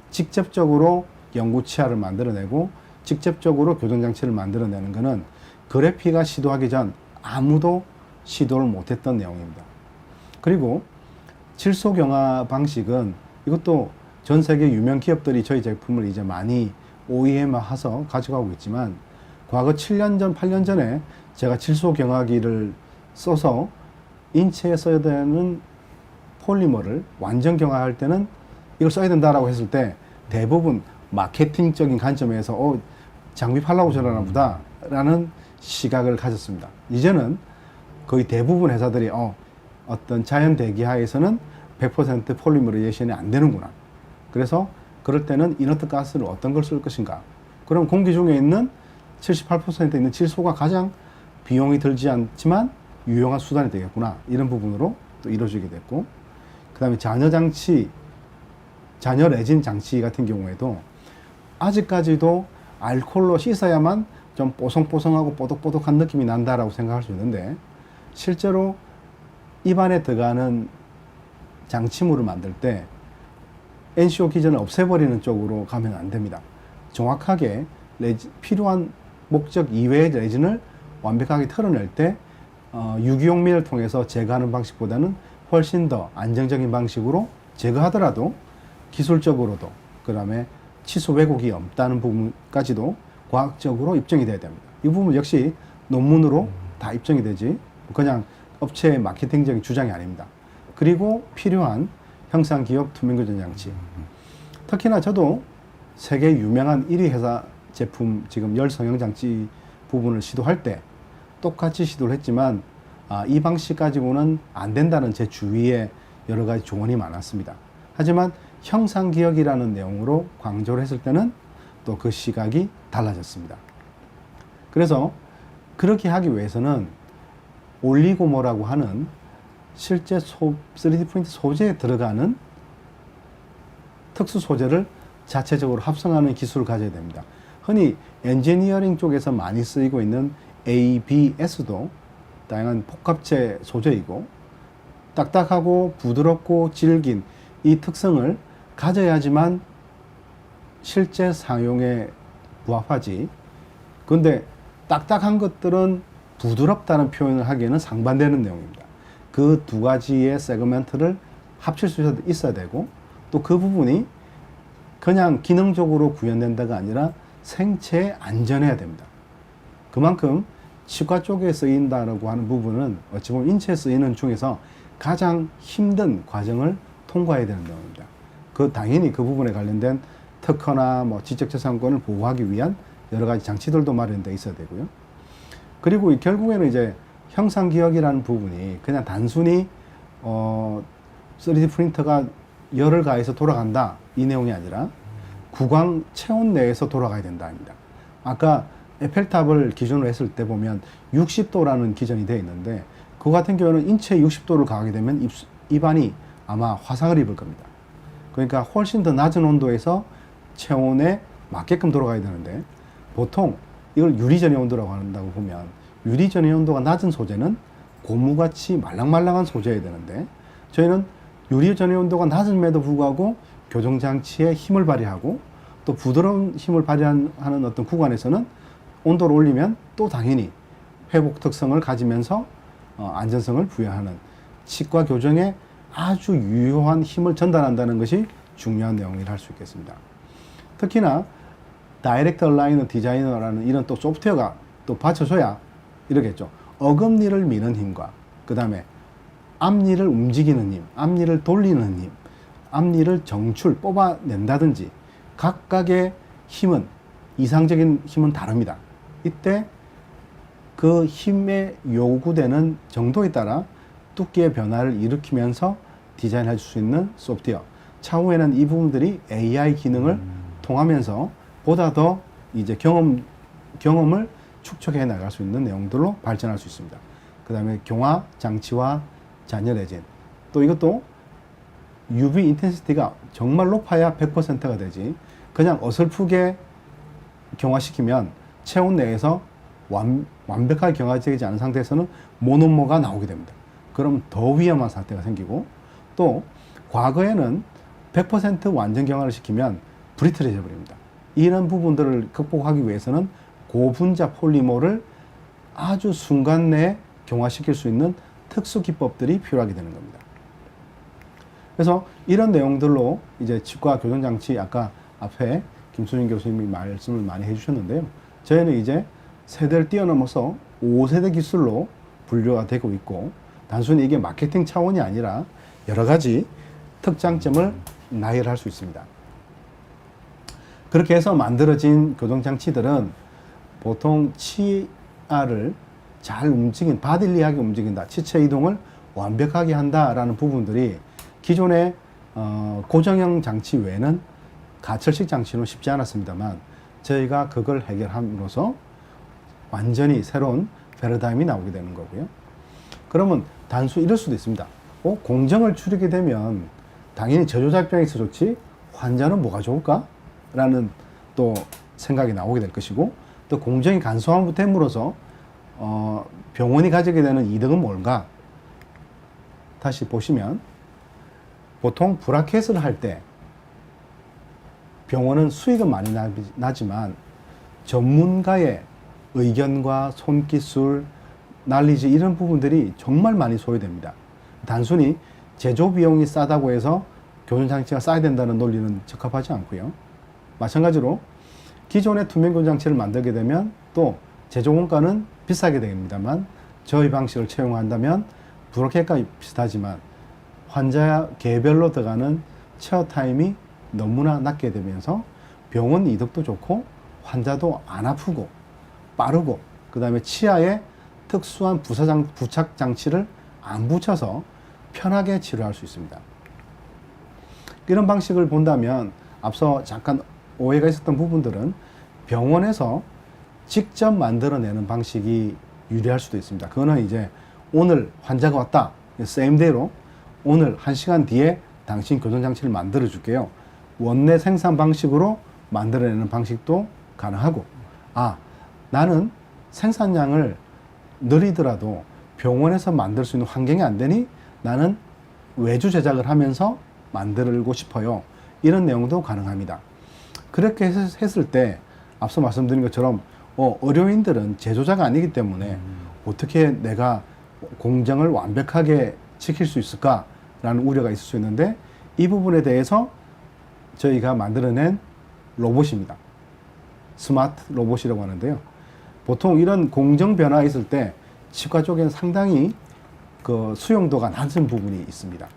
직접적으로 연구 치아를 만들어내고 직접적으로 교정 장치를 만들어내는 것은 그래피가 시도하기 전 아무도 시도를 못했던 내용입니다. 그리고 질소경화 방식은 이것도 전 세계 유명 기업들이 저희 제품을 이제 많이 OEM화해서 가져가고 있지만 과거 7년 전, 8년 전에 제가 질소경화기를 써서 인체에 써야 되는 폴리머를 완전 경화할 때는 이걸 써야 된다라고 했을 때 대부분 마케팅적인 관점에서 장비팔라고 저러나 보다라는 시각을 가졌습니다. 이제는 거의 대부분 회사들이 어떤 자연 대기하에서는 100% 폴리머라이제이션이 안 되는구나. 그래서 그럴 때는 이너트 가스를 어떤 걸 쓸 것인가. 그럼 공기 중에 있는 78% 있는 질소가 가장 비용이 들지 않지만 유용한 수단이 되겠구나. 이런 부분으로 또 이루어지게 됐고, 그 다음에 잔여 레진 장치 같은 경우에도 아직까지도 알코올로 씻어야만 좀 뽀송뽀송하고 뽀독뽀독한 느낌이 난다라고 생각할 수 있는데, 실제로 입안에 들어가는 장치물을 만들 때 NCO 기전을 없애버리는 쪽으로 가면 안 됩니다. 정확하게 필요한 목적 이외의 레진을 완벽하게 털어낼 때 유기용민을 통해서 제거하는 방식보다는 훨씬 더 안정적인 방식으로 제거하더라도 기술적으로도 그 다음에 치수 왜곡이 없다는 부분까지도 과학적으로 입증이 돼야 됩니다. 이 부분 역시 논문으로 다 입증이 되지 그냥 업체의 마케팅적인 주장이 아닙니다. 그리고 필요한 형상기업 투명교전장치. 특히나 저도 세계 유명한 1위 회사 제품 지금 열성형장치 부분을 시도할 때 똑같이 시도를 했지만 이 방식 가지고는 안 된다는 제 주위에 여러 가지 조언이 많았습니다. 하지만 형상기억이라는 내용으로 강조를 했을 때는 또 그 시각이 달라졌습니다. 그래서 그렇게 하기 위해서는 올리고모라고 하는 실제 3D 프린트 소재에 들어가는 특수 소재를 자체적으로 합성하는 기술을 가져야 됩니다. 흔히 엔지니어링 쪽에서 많이 쓰이고 있는 ABS도 다양한 복합체 소재이고 딱딱하고 부드럽고 질긴 이 특성을 가져야지만 실제 사용에 부합하지. 그런데 딱딱한 것들은 부드럽다는 표현을 하기에는 상반되는 내용입니다. 그 두 가지의 세그멘트를 합칠 수 있어야 되고 또 그 부분이 그냥 기능적으로 구현된다가 아니라 생체에 안전해야 됩니다. 그만큼 치과 쪽에 쓰인다라고 하는 부분은 어찌 보면 인체에 쓰이는 중에서 가장 힘든 과정을 통과해야 되는 내용입니다. 당연히 그 부분에 관련된 특허나 지적재산권을 보호하기 위한 여러 가지 장치들도 마련되어 있어야 되고요. 그리고 결국에는 이제 형상기억이라는 부분이 그냥 단순히 3D 프린터가 열을 가해서 돌아간다 이 내용이 아니라 구강 체온 내에서 돌아가야 된다입니다. 아까 에펠탑을 기준으로 했을 때 보면 60도라는 기준이 되어 있는데 그 같은 경우는 인체에 60도를 가하게 되면 입안이 아마 화상을 입을 겁니다. 그러니까 훨씬 더 낮은 온도에서 체온에 맞게끔 돌아가야 되는데 보통 이걸 유리전해 온도라고 한다고 보면 유리전해 온도가 낮은 소재는 고무같이 말랑말랑한 소재여야 되는데 저희는 유리전해 온도가 낮음에도 불구하고 교정장치에 힘을 발휘하고 또 부드러운 힘을 발휘하는 어떤 구간에서는 온도를 올리면 또 당연히 회복 특성을 가지면서 안전성을 부여하는 치과 교정에 아주 유효한 힘을 전달한다는 것이 중요한 내용이라 할 수 있겠습니다. 특히나 다이렉트 얼라이너 디자이너라는 이런 또 소프트웨어가 또 받쳐줘야 이러겠죠. 어금니를 미는 힘과 그 다음에 앞니를 움직이는 힘, 앞니를 돌리는 힘, 앞니를 정출, 뽑아낸다든지 각각의 힘은 이상적인 힘은 다릅니다. 이때 그 힘에 요구되는 정도에 따라 두께의 변화를 일으키면서 디자인할 수 있는 소프트웨어. 차후에는 이 부분들이 AI 기능을 통하면서 보다 더 이제 경험을 축적해 나갈 수 있는 내용들로 발전할 수 있습니다. 그 다음에 경화 장치와 잔여 레진. 또 이것도 UV 인텐시티가 정말 높아야 100%가 되지. 그냥 어설프게 경화시키면 체온 내에서 완벽하게 경화되지 않은 상태에서는 모노모가 나오게 됩니다. 그럼 더 위험한 상태가 생기고 또 과거에는 100% 완전 경화를 시키면 브리틀해져 버립니다. 이런 부분들을 극복하기 위해서는 고분자 폴리머를 아주 순간 내에 경화시킬 수 있는 특수 기법들이 필요하게 되는 겁니다. 그래서 이런 내용들로 이제 치과 교정장치 아까 앞에 김수진 교수님이 말씀을 많이 해주셨는데요. 저희는 이제 세대를 뛰어넘어서 5세대 기술로 분류가 되고 있고 단순히 이게 마케팅 차원이 아니라 여러 가지 특장점을 나열할 수 있습니다. 그렇게 해서 만들어진 교정장치들은 보통 치아를 잘 바딜리하게 움직인다, 치체 이동을 완벽하게 한다라는 부분들이 기존의 고정형 장치 외에는 가철식 장치는 쉽지 않았습니다만 저희가 그걸 해결함으로써 완전히 새로운 패러다임이 나오게 되는 거고요. 그러면 단순 이럴 수도 있습니다. 공정을 줄이게 되면 당연히 제조자 입장에서 좋지 환자는 뭐가 좋을까? 라는 또 생각이 나오게 될 것이고, 또 공정이 간소화됨으로써 병원이 가지게 되는 이득은 뭘까? 다시 보시면 보통 브라켓을 할 때 병원은 수익은 많이 나지만 전문가의 의견과 손기술, 난리지 이런 부분들이 정말 많이 소요됩니다. 단순히 제조 비용이 싸다고 해서 교전장치가 싸야 된다는 논리는 적합하지 않고요. 마찬가지로 기존의 투명 교전장치를 만들게 되면 또 제조 원가는 비싸게 됩니다만 저희 방식을 채용한다면 브로켓과 비슷하지만 환자 개별로 들어가는 체어 타임이 너무나 낮게 되면서 병원 이득도 좋고 환자도 안 아프고 빠르고, 그 다음에 치아에 특수한 부착 장치를 안 붙여서 편하게 치료할 수 있습니다. 이런 방식을 본다면 앞서 잠깐 오해가 있었던 부분들은 병원에서 직접 만들어내는 방식이 유리할 수도 있습니다. 그거는 이제 오늘 환자가 왔다, same day로 오늘 1시간 뒤에 당신 교전장치를 만들어 줄게요, 원내 생산 방식으로 만들어내는 방식도 가능하고, 나는 생산량을 느리더라도 병원에서 만들 수 있는 환경이 안 되니 나는 외주 제작을 하면서 만들고 싶어요, 이런 내용도 가능합니다. 그렇게 했을 때 앞서 말씀드린 것처럼 의료인들은 제조자가 아니기 때문에 어떻게 내가 공정을 완벽하게 지킬 수 있을까라는 우려가 있을 수 있는데, 이 부분에 대해서 저희가 만들어낸 로봇입니다. 스마트 로봇이라고 하는데요. 보통 이런 공정 변화가 있을 때 치과 쪽에는 상당히 그 수용도가 낮은 부분이 있습니다.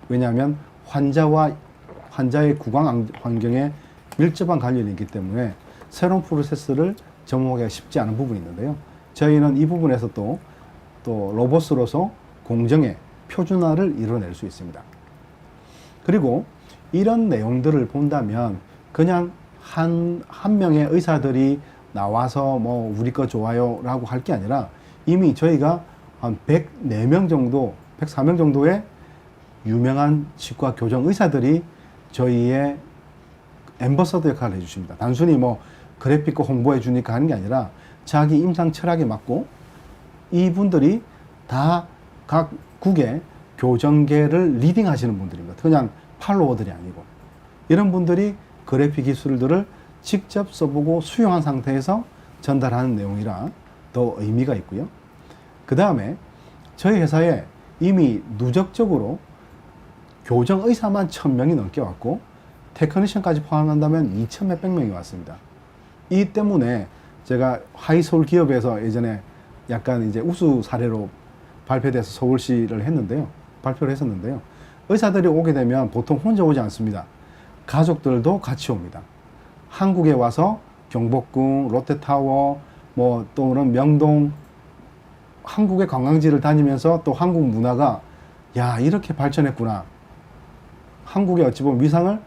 왜냐하면 환자의 구강 환경에 밀접한 관련이 있기 때문에 새로운 프로세스를 접목하기가 쉽지 않은 부분이 있는데요. 저희는 이 부분에서 또 로봇으로서 공정의 표준화를 이뤄낼 수 있습니다. 그리고 이런 내용들을 본다면 그냥 한 명의 의사들이 나와서 뭐 우리 거 좋아요 라고 할 게 아니라 이미 저희가 한 104명 정도, 104명 정도의 유명한 치과 교정 의사들이 저희의 앰버서더 역할을 해주십니다. 단순히 뭐 그래픽과 홍보해 주니까 하는 게 아니라 자기 임상 철학에 맞고 이분들이 다 각 국의 교정계를 리딩 하시는 분들입니다. 그냥 팔로워들이 아니고 이런 분들이 그래픽 기술들을 직접 써보고 수용한 상태에서 전달하는 내용이라 더 의미가 있고요. 그 다음에 저희 회사에 이미 누적적으로 교정 의사만 1000명이 넘게 왔고 테크니션까지 포함한다면 2000 몇백 명이 왔습니다. 이 때문에 제가 하이서울 기업에서 예전에 약간 이제 우수 사례로 발표돼서 서울시를 발표를 했었는데요. 의사들이 오게 되면 보통 혼자 오지 않습니다. 가족들도 같이 옵니다. 한국에 와서 경복궁, 롯데타워, 뭐 또는 명동, 한국의 관광지를 다니면서 또 한국 문화가 야 이렇게 발전했구나. 한국의 어찌 보면 위상을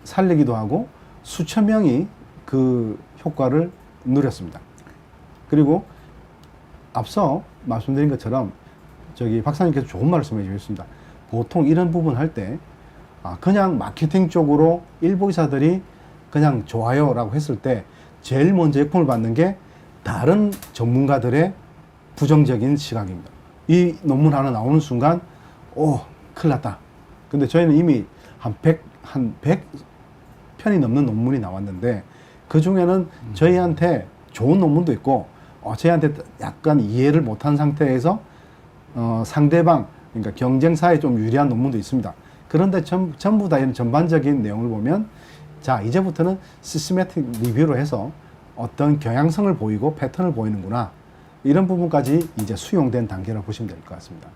살리기도 하고 수천 명이 그 효과를 누렸습니다. 그리고 앞서 말씀드린 것처럼 저기 박사님께서 좋은 말씀해 주셨습니다. 보통 이런 부분 할 때 그냥 마케팅 쪽으로 일부 의사들이 그냥 좋아요라고 했을 때 제일 먼저 역풍을 받는 게 다른 전문가들의 부정적인 시각입니다. 이 논문 하나 나오는 순간 큰일 났다. 근데 저희는 이미 한 100편이 넘는 논문이 나왔는데 그 중에는 저희한테 좋은 논문도 있고 저희한테 약간 이해를 못한 상태에서 상대방 그러니까 경쟁사에 좀 유리한 논문도 있습니다. 그런데 전부 다 이런 전반적인 내용을 보면 자 이제부터는 시스테매틱 리뷰로 해서 어떤 경향성을 보이고 패턴을 보이는구나 이런 부분까지 이제 수용된 단계라고 보시면 될 것 같습니다.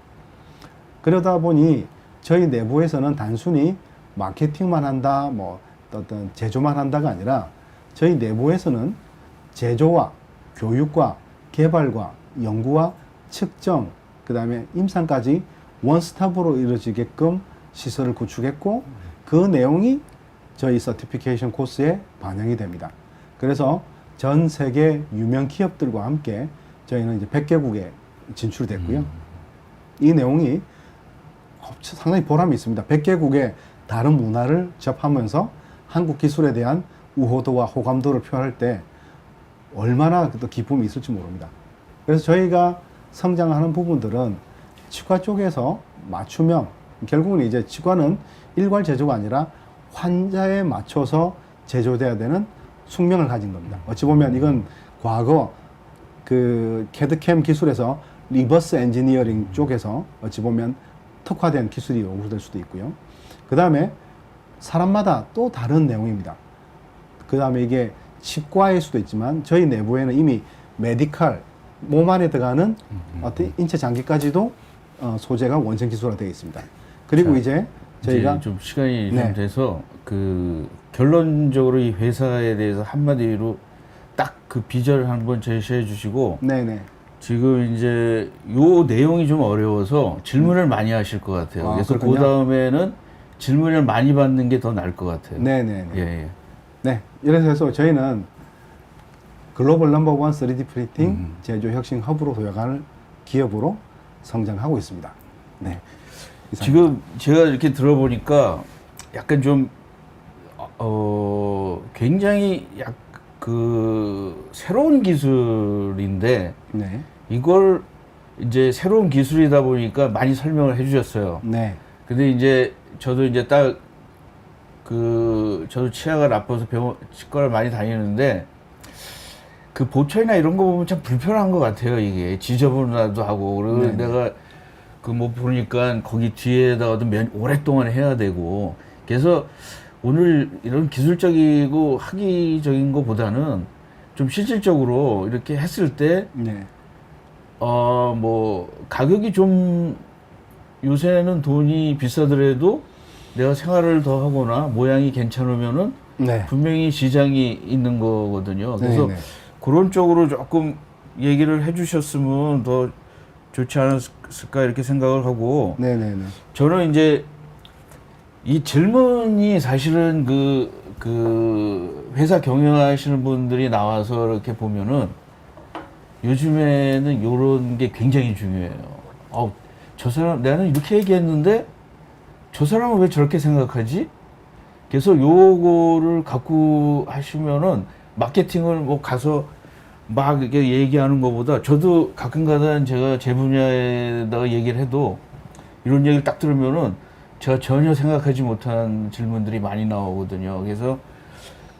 그러다 보니 저희 내부에서는 단순히 마케팅만 한다 뭐 어떤 제조만 한다가 아니라 저희 내부에서는 제조와 교육과 개발과 연구와 측정, 그 다음에 임상까지 원스톱으로 이루어지게끔 시설을 구축했고 그 내용이 저희 서티피케이션 코스에 반영이 됩니다. 그래서 전 세계 유명 기업들과 함께 저희는 이제 100개국에 진출됐고요. 이 내용이 상당히 보람이 있습니다. 100개국의 다른 문화를 접하면서 한국 기술에 대한 우호도와 호감도를 표현할 때 얼마나 또 기쁨이 있을지 모릅니다. 그래서 저희가 성장하는 부분들은 치과 쪽에서 맞춤형, 결국은 이제 치과는 일괄 제조가 아니라 환자에 맞춰서 제조돼야 되는 숙명을 가진 겁니다. 어찌 보면 이건 과거 그 캐드캠 기술에서 리버스 엔지니어링 쪽에서 어찌 보면 특화된 기술이 요구될 수도 있고요. 그 다음에 사람마다 또 다른 내용입니다. 그 다음에 이게 치과일 수도 있지만 저희 내부에는 이미 메디칼, 몸 안에 들어가는 어떤 인체 장기까지도 소재가 원생 기술화 되어 있습니다. 그리고 자, 이제 저희가 좀 시간이 네. 좀 돼서 그 결론적으로 이 회사에 대해서 한마디로 딱 그 비전을 한번 제시해 주시고 네네. 지금 이제 요 내용이 좀 어려워서 질문을 많이 하실 것 같아요. 아, 그래서 그 그렇군요. 다음에는 질문을 많이 받는 게 더 나을 것 같아요. 네네네. 예, 예. 네. 이래서 해서 저희는 글로벌 넘버원 3D 프린팅 제조 혁신 허브로 도약할 기업으로 성장하고 있습니다. 네. 이상입니다. 지금 제가 이렇게 들어보니까 약간 좀 굉장히 그 새로운 기술인데 네. 이걸 이제 새로운 기술이다 보니까 많이 설명을 해주셨어요. 네. 근데 이제 저도 이제 딱 저도 치아가 나빠서 치과를 많이 다니는데 그 보철이나 이런 거 보면 참 불편한 것 같아요. 이게 지저분하도 하고 그리고 네네. 내가 그 뭐 보니까 거기 뒤에다가도 오랫동안 해야 되고 그래서 오늘 이런 기술적이고 학위적인 것보다는 좀 실질적으로 이렇게 했을 때 네. 뭐 가격이 좀 요새는 돈이 비싸더라도 내가 생활을 더 하거나 모양이 괜찮으면은 네. 분명히 시장이 있는 거거든요. 그래서 네네. 그런 쪽으로 조금 얘기를 해주셨으면 더 좋지 않았을까 이렇게 생각을 하고 네네네. 저는 이제 이 질문이 사실은 그 회사 경영하시는 분들이 나와서 이렇게 보면은 요즘에는 요런 게 굉장히 중요해요. 저 사람, 나는 이렇게 얘기했는데 저 사람은 왜 저렇게 생각하지? 그래서 요거를 갖고 하시면은 마케팅을 뭐 가서 막 이렇게 얘기하는 것보다 저도 가끔가다 제가 제 분야에다가 얘기를 해도 이런 얘기를 딱 들으면은 제가 전혀 생각하지 못한 질문들이 많이 나오거든요. 그래서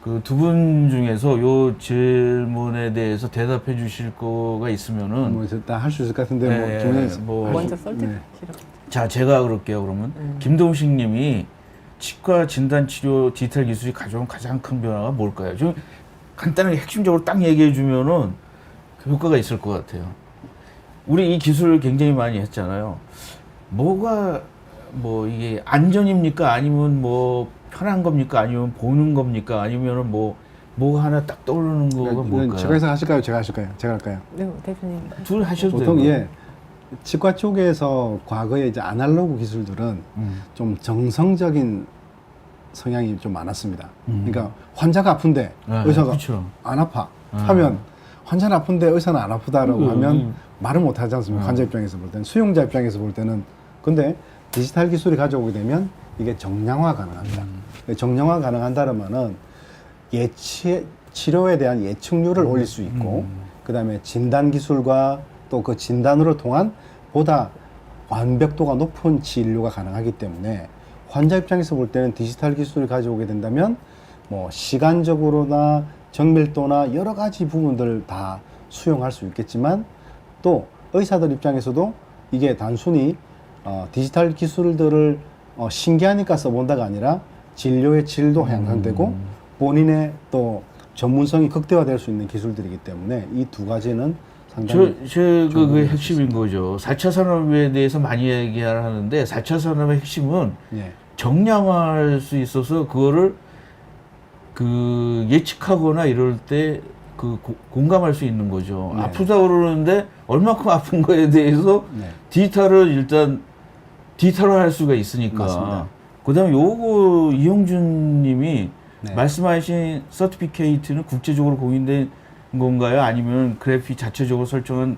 그 두 분 중에서 요 질문에 대해서 대답해 주실 거가 있으면은 뭐 일단 할 수 있을 것 같은데 네, 뭐 주문해 뭐 먼저 네. 설득시라고. 자, 제가 그럴게요, 그러면. 김동식 님이 치과 진단 치료 디지털 기술이 가져온 가장 큰 변화가 뭘까요? 좀 간단하게 핵심적으로 딱 얘기해 주면은 그 효과가 있을 것 같아요. 우리 이 기술을 굉장히 많이 했잖아요. 뭐가, 뭐 이게 안전입니까? 아니면 뭐 편한 겁니까? 아니면 보는 겁니까? 아니면은 뭐가 하나 딱 떠오르는 거가 뭘까요? 제가 해서 하실까요? 제가 하실까요? 제가 할까요? 네, 대표님. 둘 하셔도 보통 돼요. 예. 치과 쪽에서 과거에 이제 아날로그 기술들은 좀 정성적인 성향이 좀 많았습니다. 그러니까 환자가 아픈데 네, 의사가 그쵸. 안 아파 하면 환자는 아픈데 의사는 안 아프다라고 하면 말을 못 하지 않습니까? 환자 입장에서 볼 때는 수용자 입장에서 볼 때는 근데 디지털 기술이 가져오게 되면 이게 정량화 가능합니다. 정량화 가능한다는 말은 치료에 대한 예측률을 올릴 수 있고 그다음에 진단 기술과 또 그 진단으로 통한 보다 완벽도가 높은 진료가 가능하기 때문에 환자 입장에서 볼 때는 디지털 기술을 가져오게 된다면 뭐 시간적으로나 정밀도나 여러 가지 부분들을 다 수용할 수 있겠지만 또 의사들 입장에서도 이게 단순히 디지털 기술들을 신기하니까 써본다가 아니라 진료의 질도 향상되고 본인의 또 전문성이 극대화될 수 있는 기술들이기 때문에 이 두 가지는 상당히 그 핵심인 거죠. 4차 산업에 대해서 많이 얘기를 하는데 4차 산업의 핵심은 예. 정량화할 수 있어서 그거를 그 예측하거나 이럴 때 공감할 수 있는 거죠. 네. 아프다고 그러는데 얼마큼 아픈 거에 대해서 네. 디지털을 일단 디지털화할 수가 있으니까. 맞습니다. 그다음에 요거 이용준 님이 네. 말씀하신 서티피케이트는 국제적으로 공인된 건가요? 아니면 그래피 자체적으로 설정한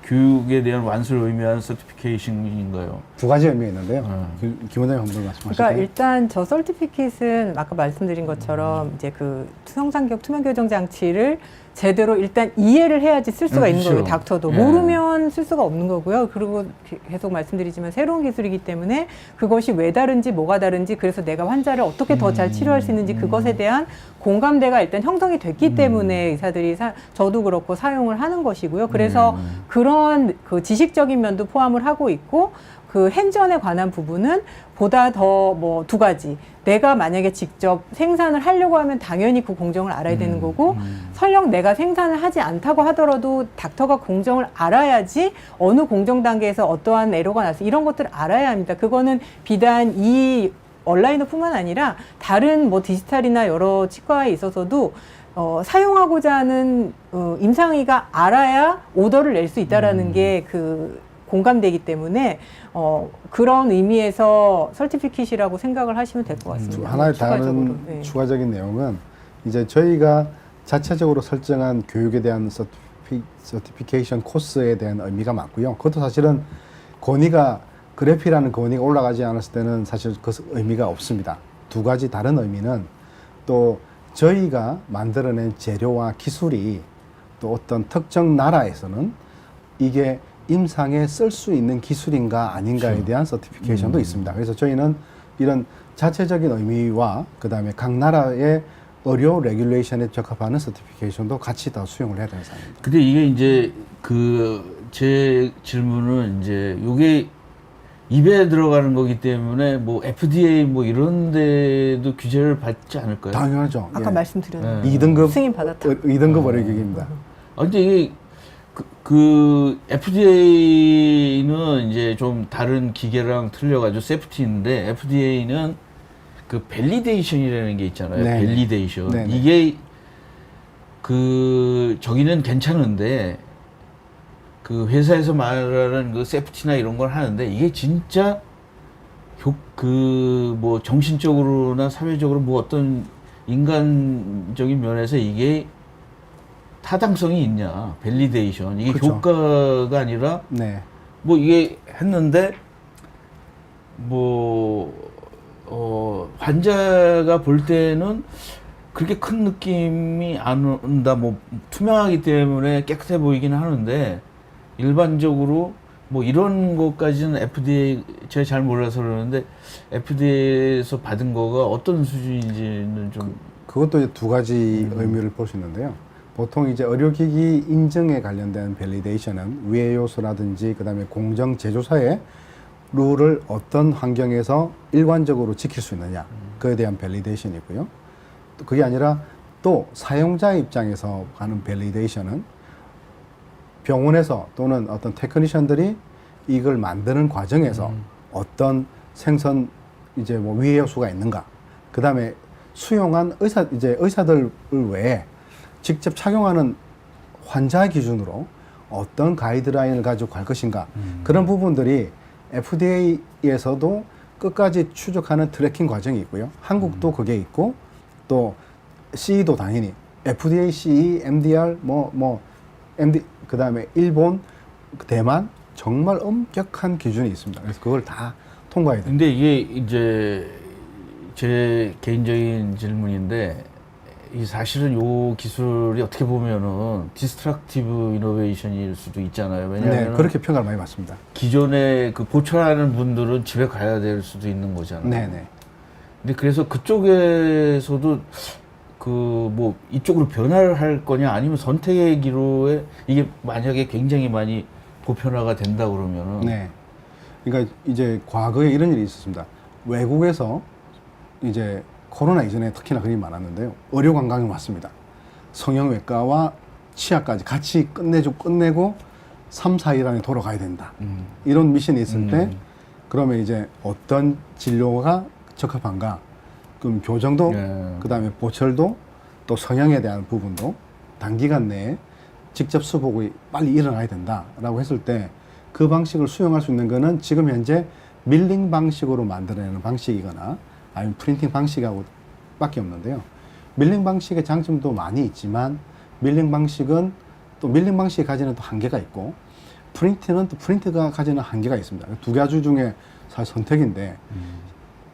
교육에 대한 완수를 의미하는 서티피케이션인가요? 두 가지 의미가 있는데요. 네. 김원장님 한번 말씀하실까요? 그러니까 일단 저 서티피케이트는 아까 말씀드린 것처럼 이제 그 투명상격 투명교정 장치를 제대로 일단 이해를 해야지 쓸 수가 있는 그렇죠. 거예요. 닥터도 예. 모르면 쓸 수가 없는 거고요. 그리고 계속 말씀드리지만 새로운 기술이기 때문에 그것이 왜 다른지 뭐가 다른지 그래서 내가 환자를 어떻게 더 잘 치료할 수 있는지 그것에 대한 공감대가 일단 형성이 됐기 때문에 의사들이 저도 그렇고 사용을 하는 것이고요. 그래서 그런 그 지식적인 면도 포함을 하고 있고 그 핸전에 관한 부분은 보다 더 뭐 두 가지. 내가 만약에 직접 생산을 하려고 하면 당연히 그 공정을 알아야 되는 거고 설령 내가 생산을 하지 않다고 하더라도 닥터가 공정을 알아야지 어느 공정 단계에서 어떠한 에러가 났어 이런 것들을 알아야 합니다. 그거는 비단 이 온라인뿐만 아니라 다른 뭐 디지털이나 여러 치과에 있어서도 사용하고자 하는 임상의가 알아야 오더를 낼 수 있다라는 게 그 공감되기 때문에 그런 의미에서 설티피킷이라고 생각을 하시면 될 것 같습니다. 하나의 추가적으로. 다른 네. 추가적인 내용은 이제 저희가 자체적으로 설정한 교육에 대한 서티피케이션 코스에 대한 의미가 맞고요. 그것도 사실은 권위가 그래피라는 권위가 올라가지 않았을 때는 사실 그 의미가 없습니다. 두 가지 다른 의미는 또 저희가 만들어낸 재료와 기술이 또 어떤 특정 나라에서는 이게 임상에 쓸 수 있는 기술인가 아닌가에 그렇죠. 대한 서티피케이션도 있습니다. 그래서 저희는 이런 자체적인 의미와 그다음에 각 나라의 의료 레귤레이션에 적합하는 서티피케이션도 같이 다 수용을 해야 되는 상황입니다. 근데 이게 이제 제 질문은 이제 요게 입에 들어가는 거기 때문에 뭐 FDA 뭐 이런 데도 규제를 받지 않을까요? 당연하죠. 아까 말씀드렸는데 네. 2등급 승인 받았다. 2등급 의료기기입니다. 근데 이게 그 FDA는 이제 좀 다른 기계랑 틀려가지고 세프티인데 FDA는 그 밸리데이션이라는 게 있잖아요. 네. 밸리데이션. 네, 네. 이게 그 저기는 괜찮은데 그 회사에서 말하는 그 세프티나 이런 걸 하는데 이게 진짜 그 뭐 정신적으로나 사회적으로 뭐 어떤 인간적인 면에서 이게 타당성이 있냐, 밸리데이션. 이게 그쵸. 효과가 아니라 네. 뭐 이게 했는데 환자가 볼 때는 그렇게 큰 느낌이 안 온다. 뭐 투명하기 때문에 깨끗해 보이긴 하는데 일반적으로 뭐 이런 것까지는 FDA 제가 잘 몰라서 그러는데 FDA에서 받은 거가 어떤 수준인지는 좀 그것도 이제 두 가지 의미를 볼 수 있는데요. 보통 이제 의료기기 인증에 관련된 밸리데이션은 위해 요소라든지 그다음에 공정 제조사의 룰을 어떤 환경에서 일관적으로 지킬 수 있느냐 그에 대한 밸리데이션이고요. 또 그게 아니라 또 사용자 입장에서 하는 밸리데이션은 병원에서 또는 어떤 테크니션들이 이걸 만드는 과정에서 어떤 생선 이제 뭐 위해 요소가 있는가 그다음에 수용한 의사들 외에 직접 착용하는 환자 기준으로 어떤 가이드라인을 가지고 갈 것인가 그런 부분들이 FDA에서도 끝까지 추적하는 트래킹 과정이 있고요. 한국도 그게 있고 또 CE도 당연히 FDA, CE, MDR MD 그다음에 일본, 대만 정말 엄격한 기준이 있습니다. 그래서 그걸 다 통과해야 됩니다. 근데 이게 이제 제 개인적인 질문인데 이 사실은 요 기술이 어떻게 보면은 디스트럭티브 이노베이션일 수도 있잖아요. 네, 왜냐하면 그렇게 평가를 많이 받습니다. 기존에 그 보철하는 분들은 집에 가야 될 수도 있는 거잖아요. 네, 네. 근데 그래서 그쪽에서도 그 뭐 이쪽으로 변화를 할 거냐 아니면 선택의 기로에 이게 만약에 굉장히 많이 보편화가 된다 그러면은 네. 그러니까 이제 과거에 이런 일이 있었습니다. 외국에서 이제 코로나 이전에 특히나 그런 일이 많았는데요. 의료 관광이 왔습니다. 성형외과와 치아까지 같이 끝내고 3, 4일 안에 돌아가야 된다. 이런 미션이 있을 때 그러면 이제 어떤 진료가 적합한가? 그럼 교정도 예. 그다음에 보철도 또 성형에 대한 부분도 단기간 내에 직접 수복이 빨리 일어나야 된다라고 했을 때 그 방식을 수용할 수 있는 거는 지금 현재 밀링 방식으로 만들어내는 방식이거나 아니면 프린팅 방식하고 밖에 없는데요. 밀링 방식의 장점도 많이 있지만 밀링 방식은 또 밀링 방식이 가지는 또 한계가 있고 프린트는 또 프린트가 가지는 한계가 있습니다. 두 가지 중에 사실 선택인데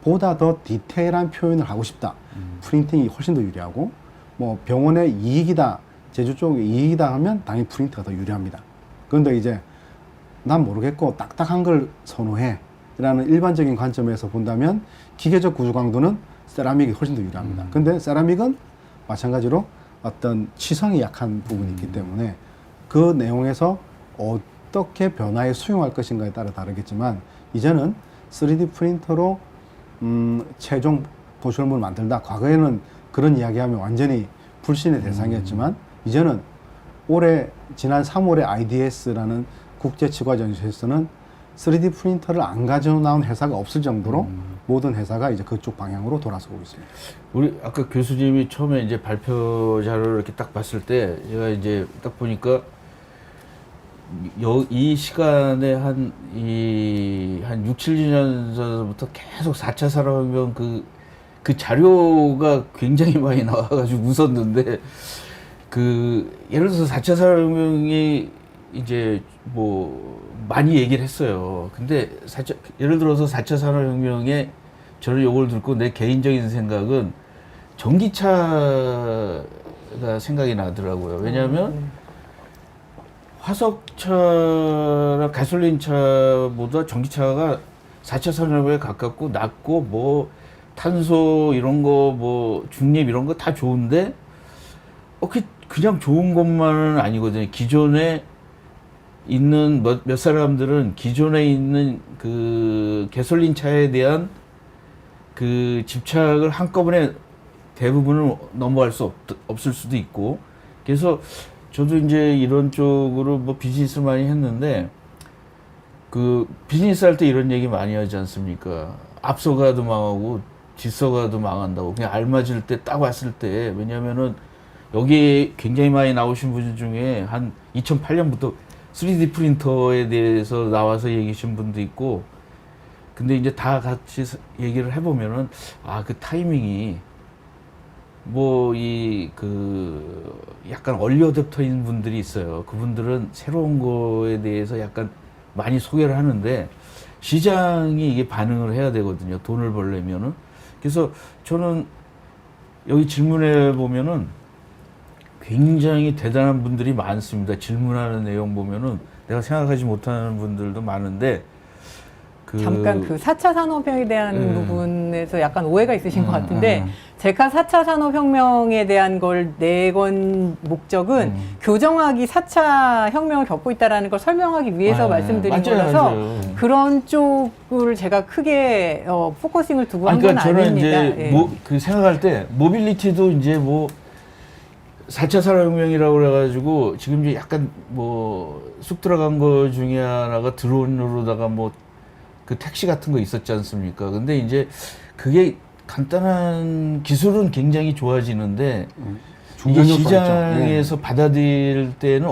보다 더 디테일한 표현을 하고 싶다. 프린팅이 훨씬 더 유리하고 뭐 병원의 이익이다, 제조 쪽의 이익이다 하면 당연히 프린트가 더 유리합니다. 그런데 이제 난 모르겠고 딱딱한 걸 선호해 라는 일반적인 관점에서 본다면 기계적 구조 강도는 세라믹이 훨씬 더 유리합니다. 근데 세라믹은 마찬가지로 어떤 치성이 약한 부분이 있기 때문에 그 내용에서 어떻게 변화에 수용할 것인가에 따라 다르겠지만 이제는 3D 프린터로 최종 보철물을 만들다. 과거에는 그런 이야기하면 완전히 불신의 대상이었지만 이제는 지난 3월에 IDS라는 국제치과전시에서는 3D 프린터를 안 가져 나온 회사가 없을 정도로 모든 회사가 이제 그쪽 방향으로 돌아서고 있습니다. 우리 아까 교수님이 처음에 이제 발표 자료를 이렇게 딱 봤을 때 제가 이제 딱 보니까 이 시간에 한 6, 7년 전부터 계속 4차 산업혁명 그 자료가 굉장히 많이 나와가지고 웃었는데 예를 들어서 4차 산업혁명이 이제 뭐 많이 얘기를 했어요. 근데 예를 들어서 4차 산업혁명에 저는 요걸 듣고 내 개인적인 생각은 전기차가 생각이 나더라고요. 왜냐하면 화석차나 가솔린차보다 전기차가 4차 산업에 가깝고 낮고 뭐 탄소 이런 거 뭐 중립 이런 거 다 좋은데 그냥 좋은 것만은 아니거든요. 기존에 있는 몇 사람들은 기존에 있는 그 가솔린 차에 대한 그 집착을 한꺼번에 대부분을 넘어갈 수 없을 수도 있고 그래서 저도 이제 이런 쪽으로 뭐 비즈니스를 많이 했는데 그 비즈니스 할 때 이런 얘기 많이 하지 않습니까? 앞서가도 망하고 뒤서가도 망한다고 그냥 알맞을 때 딱 왔을 때 왜냐면은 여기 굉장히 많이 나오신 분 중에 한 2008년부터 3D 프린터에 대해서 나와서 얘기하신 분도 있고 근데 이제 다 같이 얘기를 해보면은 그 타이밍이 뭐 약간 얼리 어댑터인 분들이 있어요. 그분들은 새로운 거에 대해서 약간 많이 소개를 하는데 시장이 이게 반응을 해야 되거든요. 돈을 벌려면은. 그래서 저는 여기 질문해 보면은 굉장히 대단한 분들이 많습니다. 질문하는 내용 보면은 내가 생각하지 못하는 분들도 많은데 잠깐 그 4차 산업혁명에 대한 부분에서 약간 오해가 있으신 것 같은데 제가 4차 산업혁명에 대한 걸 내건 목적은 교정학이 4차 혁명을 겪고 있다는 걸 설명하기 위해서 말씀드린 거라서 맞아요. 그런 쪽을 제가 크게 포커싱을 두고 한 건 저는 아닙니다. 이제 그 생각할 때 모빌리티도 이제 뭐 4차 산업혁명이라고 그래가지고 지금 이제 약간 뭐 쑥 들어간 거 중에 하나가 드론으로다가 뭐 그 택시 같은 거 있었지 않습니까? 근데 이제 그게 간단한 기술은 굉장히 좋아지는데 이게 시장에서 받아들일 때는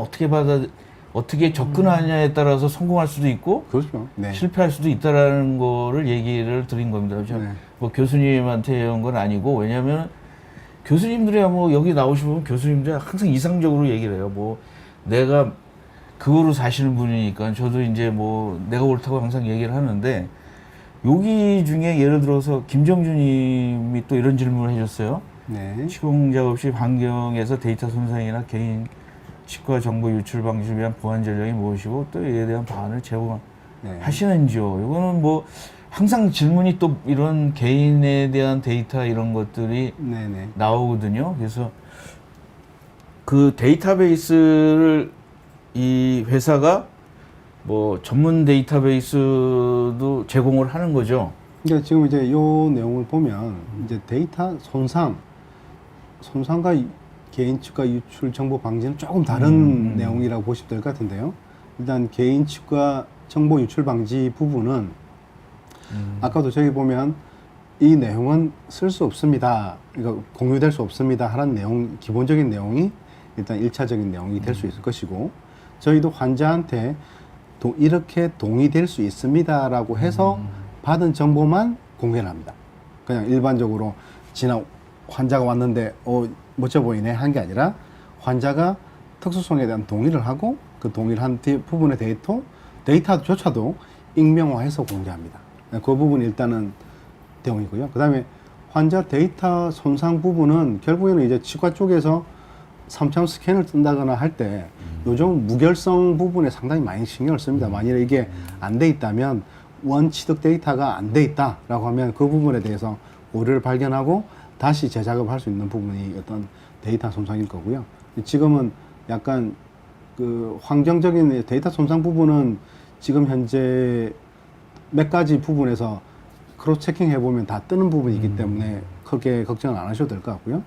어떻게 접근하냐에 따라서 성공할 수도 있고 그렇죠. 네. 실패할 수도 있다라는 거를 얘기를 드린 겁니다. 네. 뭐 교수님한테 한 건 아니고 왜냐하면 교수님들이야 뭐 여기 나오시면 교수님들이 항상 이상적으로 얘기를 해요. 뭐 내가 그거로 사시는 분이니까 저도 이제 뭐 내가 옳다고 항상 얘기를 하는데 여기 중에 예를 들어서 김정주님이 또 이런 질문을 해줬어요. 네. 시공 작업 시 환경에서 데이터 손상이나 개인 치과 정보 유출 방지를 위한 보안 전략이 무엇이고 또 이에 대한 방안을 제공하시는지요. 이거는 뭐 항상 질문이 또 이런 개인에 대한 데이터 이런 것들이 나오거든요. 그래서 그 데이터베이스를 이 회사가 뭐 전문 데이터베이스도 제공을 하는 거죠. 그러니까 지금 이제 이 내용을 보면 이제 데이터 손상과 개인 치과 유출 정보 방지는 조금 다른 내용이라고 보시면 될 것 같은데요. 일단 개인 치과 정보 유출 방지 부분은 아까도 저기 보면 이 내용은 쓸 수 없습니다. 그러니까 공유될 수 없습니다. 하는 내용, 기본적인 내용이 일단 1차적인 내용이 될 수 있을 것이고 저희도 환자한테 이렇게 동의될 수 있습니다라고 해서 받은 정보만 공개를 합니다. 그냥 일반적으로 지난 환자가 왔는데 멋져 보이네 한 게 아니라 환자가 특수성에 대한 동의를 하고 그 동의를 한 부분의 데이터조차도 익명화해서 공개합니다. 그 부분이 일단은 내용이고요. 그 다음에 환자 데이터 손상 부분은 결국에는 이제 치과 쪽에서 3차원 스캔을 뜬다거나 할 때 요즘 무결성 부분에 상당히 많이 신경을 씁니다. 만일에 이게 안 돼 있다면 원취득 데이터가 안 돼 있다라고 하면 그 부분에 대해서 오류를 발견하고 다시 재작업을 할 수 있는 부분이 어떤 데이터 손상일 거고요. 지금은 약간 그 환경적인 데이터 손상 부분은 지금 현재 몇 가지 부분에서 크로스 체킹 해보면 다 뜨는 부분이기 때문에 크게 걱정을 안 하셔도 될 것 같고요.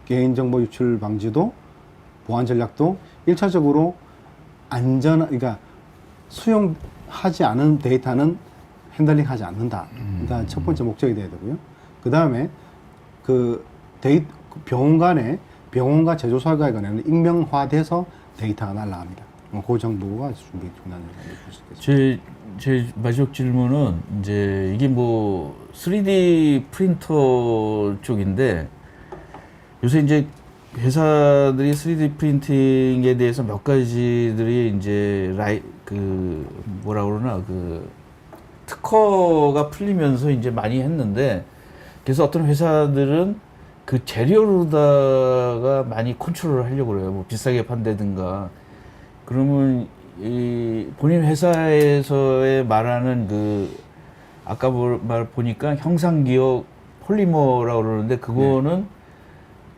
개인정보 유출 방지도 보안 전략도 1차적으로 그러니까 수용하지 않은 데이터는 핸들링 하지 않는다. 일단 첫 번째 목적이 돼야 되고요. 그 다음에 병원과 제조사에 관해서는 익명화돼서 데이터가 날라갑니다. 그 정도가 준비 중단을 볼 수 있겠습니다. 제 마지막 질문은 이제 이게 뭐 3D 프린터 쪽인데 요새 이제 회사들이 3D 프린팅에 대해서 몇 가지들이 이제 뭐라 그러나 특허가 풀리면서 이제 많이 했는데 그래서 어떤 회사들은 그 재료로다가 많이 컨트롤을 하려고 그래요. 뭐 비싸게 판다든가. 그러면 이 본인 회사에서의 말하는 아까 보니까 형상기억 폴리머라고 그러는데 그거는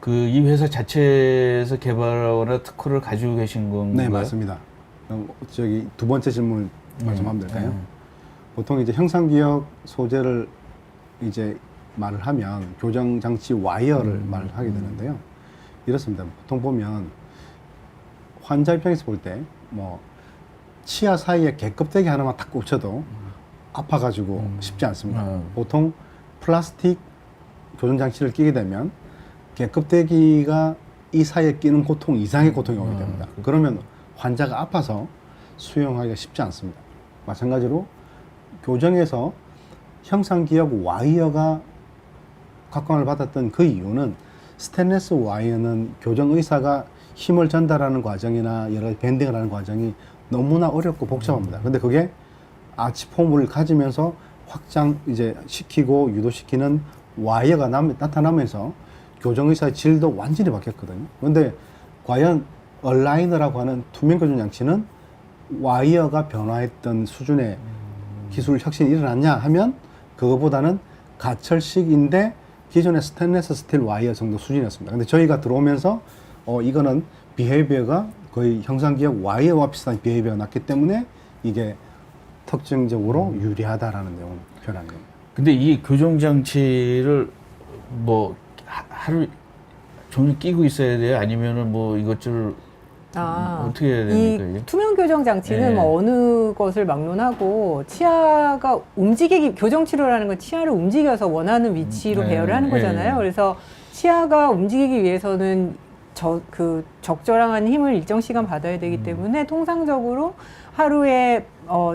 이 회사 자체에서 개발하거나 특허를 가지고 계신 건가요? 네, 맞습니다. 저기 두 번째 질문 말씀하면 될까요? 보통 이제 형상기억 소재를 이제 말을 하면 교정 장치 와이어를 말을 하게 되는데요. 이렇습니다. 보통 보면 환자 입장에서 볼 때 뭐 치아 사이에 개껍데기 하나만 탁 꽂혀도 아파가지고 쉽지 않습니다. 보통 플라스틱 교정 장치를 끼게 되면 개껍데기가 이 사이에 끼는 고통 이상의 고통이 오게 됩니다. 그러면 환자가 아파서 수용하기가 쉽지 않습니다. 마찬가지로 교정에서 형상기억 와이어가 각광을 받았던 그 이유는 스테인리스 와이어는 교정 의사가 힘을 전달하는 과정이나 여러 가지 밴딩을 하는 과정이 너무나 어렵고 복잡합니다. 근데 그게 아치폼을 가지면서 시키고 유도시키는 와이어가 나타나면서 교정 의사의 질도 완전히 바뀌었거든요. 근데 과연 얼라이너라고 하는 투명 교정 장치는 와이어가 변화했던 수준의 기술 혁신이 일어났냐 하면 그거보다는 가철식인데 기존의 스테인리스 스틸 와이어 정도 수준이었습니다. 근데 저희가 들어오면서 이거는 비헤이비어가 거의 형상기억 와이어와 비슷한 비헤이비어가 났기 때문에 이게 특징적으로 유리하다라는 내용을 표현한 겁니다. 근데 이 교정 장치를 뭐 하루 종일 끼고 있어야 돼요? 아니면은 뭐 이것저것 어떻게 해야 됩니까? 이 이게? 투명 교정 장치는 뭐 어느 것을 막론하고 치아가 교정 치료라는 건 치아를 움직여서 원하는 위치로 배열을 하는 거잖아요. 그래서 치아가 움직이기 위해서는 적절한 힘을 일정 시간 받아야 되기 때문에 통상적으로 하루에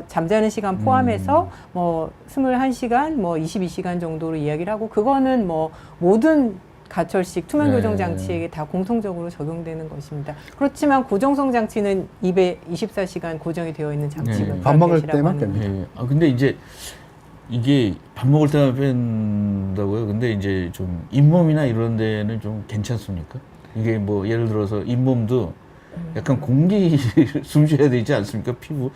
잠자는 시간 포함해서 뭐 21시간, 뭐 22시간 정도로 이야기를 하고 그거는 뭐 모든 가철식 투명 교정 장치에게 다 공통적으로 적용되는 것입니다. 그렇지만 고정성 장치는 입에 24시간 고정이 되어 있는 장치가 밥 먹을 때만 뺍니다. 근데 이제 이게 밥 먹을 때만 뺀다고요? 근데 이제 좀 잇몸이나 이런 데는 좀 괜찮습니까? 이게 뭐 예를 들어서 잇몸도 약간 공기 숨 쉬어야 되지 않습니까? 피부.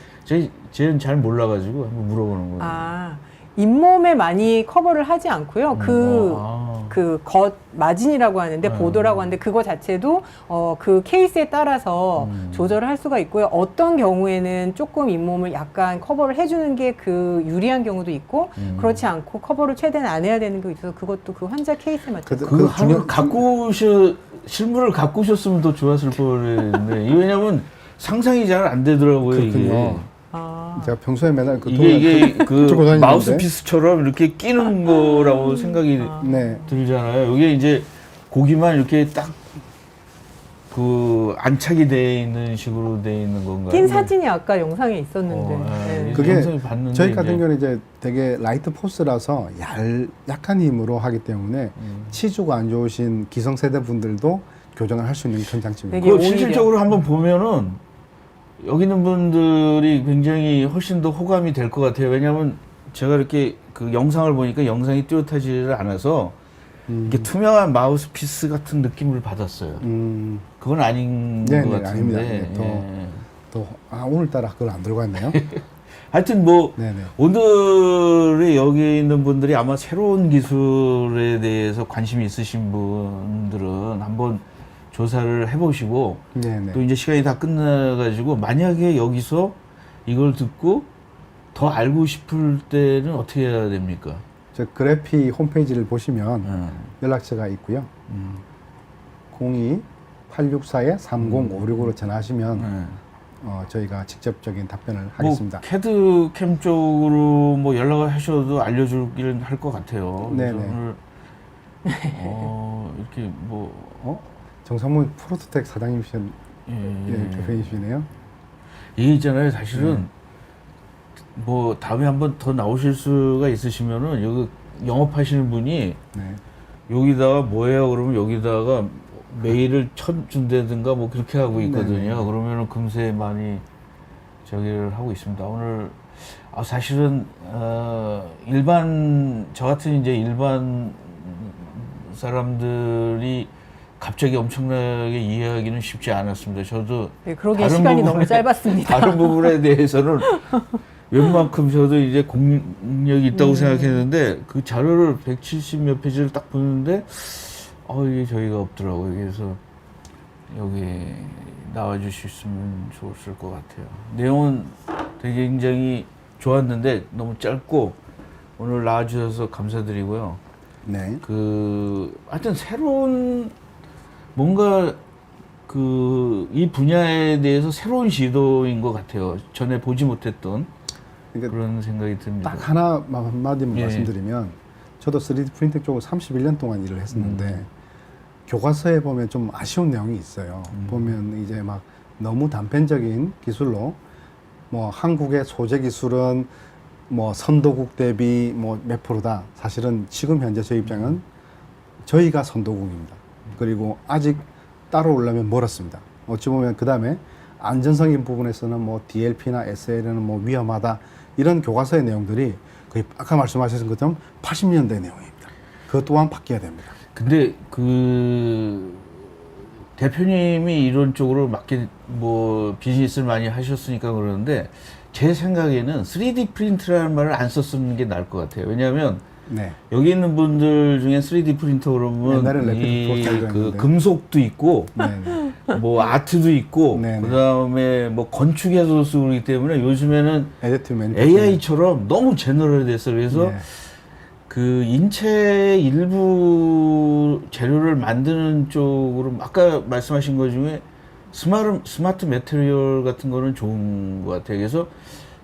쟤는 잘 몰라가지고 한번 물어보는 거예요. 잇몸에 많이 커버를 하지 않고요. 겉 마진이라고 하는데 보도라고 하는데 그거 자체도 그 케이스에 따라서 조절을 할 수가 있고요. 어떤 경우에는 조금 잇몸을 약간 커버를 해주는 게 유리한 경우도 있고 그렇지 않고 커버를 최대한 안 해야 되는 게 있어서 그것도 그 환자 케이스에 맞춰서 실물을 갖고 오셨으면 더 좋았을 뻔했는데 왜냐면 상상이 잘 안 되더라고요. 그렇군요. 제가 평소에 맨날 이게 들고 다니는데 마우스피스처럼 이렇게 끼는 거라고 생각이 들잖아요. 이게 이제 고기만 이렇게 딱 그 안착이 돼 있는 식으로 돼 있는 건가요? 낀 사진이 아까 영상에 있었는데. 네. 그게 영상을 봤는데 저희 같은 이제 경우는 이제 되게 라이트 포스라서 약한 힘으로 하기 때문에 치주가 안 좋으신 기성세대 분들도 교정을 할 수 있는 그런 장치입니다. 되게 그 오히려- 실질적으로 한번 보면은 여기 있는 분들이 굉장히 훨씬 더 호감이 될 것 같아요. 왜냐하면 제가 이렇게 그 영상을 보니까 영상이 뚜렷하지를 않아서 이게 투명한 마우스피스 같은 느낌을 받았어요. 그건 아닌 네, 것 네, 같은데. 아닙니다. 네, 오늘따라 그걸 안 들고 왔네요. 하여튼 뭐 네네. 오늘의 여기 있는 분들이 아마 새로운 기술에 대해서 관심이 있으신 분들은 한번 조사를 해보시고 네네. 또 이제 시간이 다 끝나가지고 만약에 여기서 이걸 듣고 더 알고 싶을 때는 어떻게 해야 됩니까? 저 그래피 홈페이지를 보시면 연락처가 있고요. 02-864-3056으로 전화하시면 저희가 직접적인 답변을 하겠습니다. 뭐 캐드캠 쪽으로 뭐 연락을 하셔도 알려주기는 할 것 같아요. 그래서 네네. 오늘 이렇게 뭐 정상문 프로토텍 사장님이신 대표이시네요. 이게 있잖아요. 사실은 뭐 다음에 한번 더 나오실 수가 있으시면은 여기 영업하시는 분이 네. 여기다가 뭐예요? 그러면 여기다가 메일을 쳐준다든가 뭐 그렇게 하고 있거든요. 네네. 그러면은 금세 많이 저기를 하고 있습니다. 오늘 사실은 일반 저 같은 이제 일반 사람들이 갑자기 엄청나게 이해하기는 쉽지 않았습니다. 저도 네, 그러게 시간이 너무 부분에- 짧았습니다. 다른 부분에 대해서는 웬만큼 저도 이제 공력이 있다고 생각했는데 그 자료를 170 몇 페이지를 딱 보는데 이게 저희가 없더라고요. 그래서 여기 나와 주셨으면 좋았을 것 같아요. 내용은 되게 굉장히 좋았는데 너무 짧고 오늘 나와 주셔서 감사드리고요. 네. 하여튼 새로운 뭔가 이 분야에 대해서 새로운 시도인 것 같아요. 전에 보지 못했던 그러니까 그런 생각이 듭니다. 딱 한마디만 예. 말씀드리면 저도 3D 프린팅 쪽으로 31년 동안 일을 했었는데 교과서에 보면 좀 아쉬운 내용이 있어요. 보면 이제 막 너무 단편적인 기술로 뭐 한국의 소재 기술은 뭐 선도국 대비 뭐 몇 프로다. 사실은 지금 현재 저희 입장은 저희가 선도국입니다. 그리고 아직 따라오려면 멀었습니다. 어찌 보면 그 다음에 안전성인 부분에서는 뭐 DLP나 SL은 뭐 위험하다. 이런 교과서의 내용들이 거의 아까 말씀하신 것처럼 80년대 내용입니다. 그것 또한 바뀌어야 됩니다. 근데 대표님이 이런 쪽으로 맞게 뭐 비즈니스를 많이 하셨으니까 그러는데 제 생각에는 3D 프린트라는 말을 안 썼는 게 나을 것 같아요. 왜냐하면 네. 여기 있는 분들 중에 3D 프린터 그러면 옛날에 래피드 프로토타입이 그 있는데. 금속도 있고 네. 뭐 아트도 있고 네네. 그다음에 뭐 건축에도 쓰고 그러기 때문에 요즘에는 에디티브 매니팩처링. AI처럼 너무 제너럴 됐어요. 그래서 네. 그 인체 일부 재료를 만드는 쪽으로 아까 말씀하신 것 중에 스마트 매테리얼 같은 거는 좋은 것 같아요. 그래서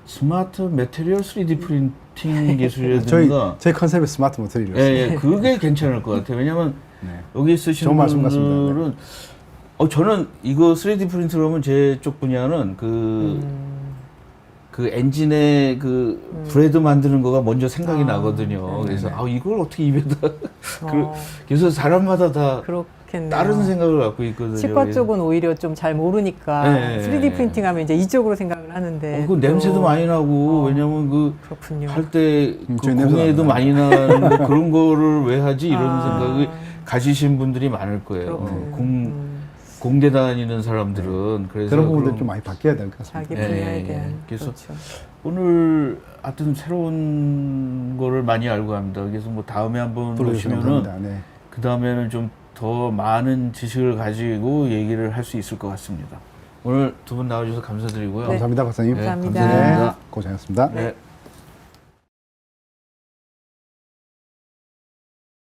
스마트 매테리얼 3D 프린팅 기술이라든가 저희 컨셉이 스마트 모터리얼. 예, 그게 괜찮을 것 같아요. 왜냐면 네. 여기 쓰시는 좋은 말씀 같습니다. 분들은 저는 이거 3D 프린트라면 제 쪽 분야는 그 엔진의 브레드 만드는 거가 먼저 생각이 나거든요. 그래서 이걸 어떻게 입에다 그래서 사람마다 다 그렇겠네요. 다른 생각을 갖고 있거든요. 치과 그래서 쪽은 오히려 좀 잘 모르니까 네. 3D 프린팅 하면 이제 이쪽으로 생각을 하는데. 그 냄새도 또- 많이 나고 왜냐면 그렇군요. 할 때 저희 냄새 공해도 나요. 많이 나는 뭐 그런 거를 왜 하지 이런 생각을 아. 가지신 분들이 많을 거예요. 그렇군요. 공대 다니는 사람들은 그래서 그런 부분들 좀 많이 바뀌어야 될 것 같습니다. 자기 예, 분야에 예. 대한. 그래서 그렇죠. 오늘 하여튼 새로운 거를 많이 알고 합니다. 그래서 뭐 다음에 한번 불러주시면 오시면은 됩니다. 네. 그 다음에는 좀 더 많은 지식을 가지고 얘기를 할 수 있을 것 같습니다. 오늘 두 분 나와주셔서 감사드리고요. 네. 감사합니다, 박사님. 감사합니다. 네, 고생하셨습니다. 네.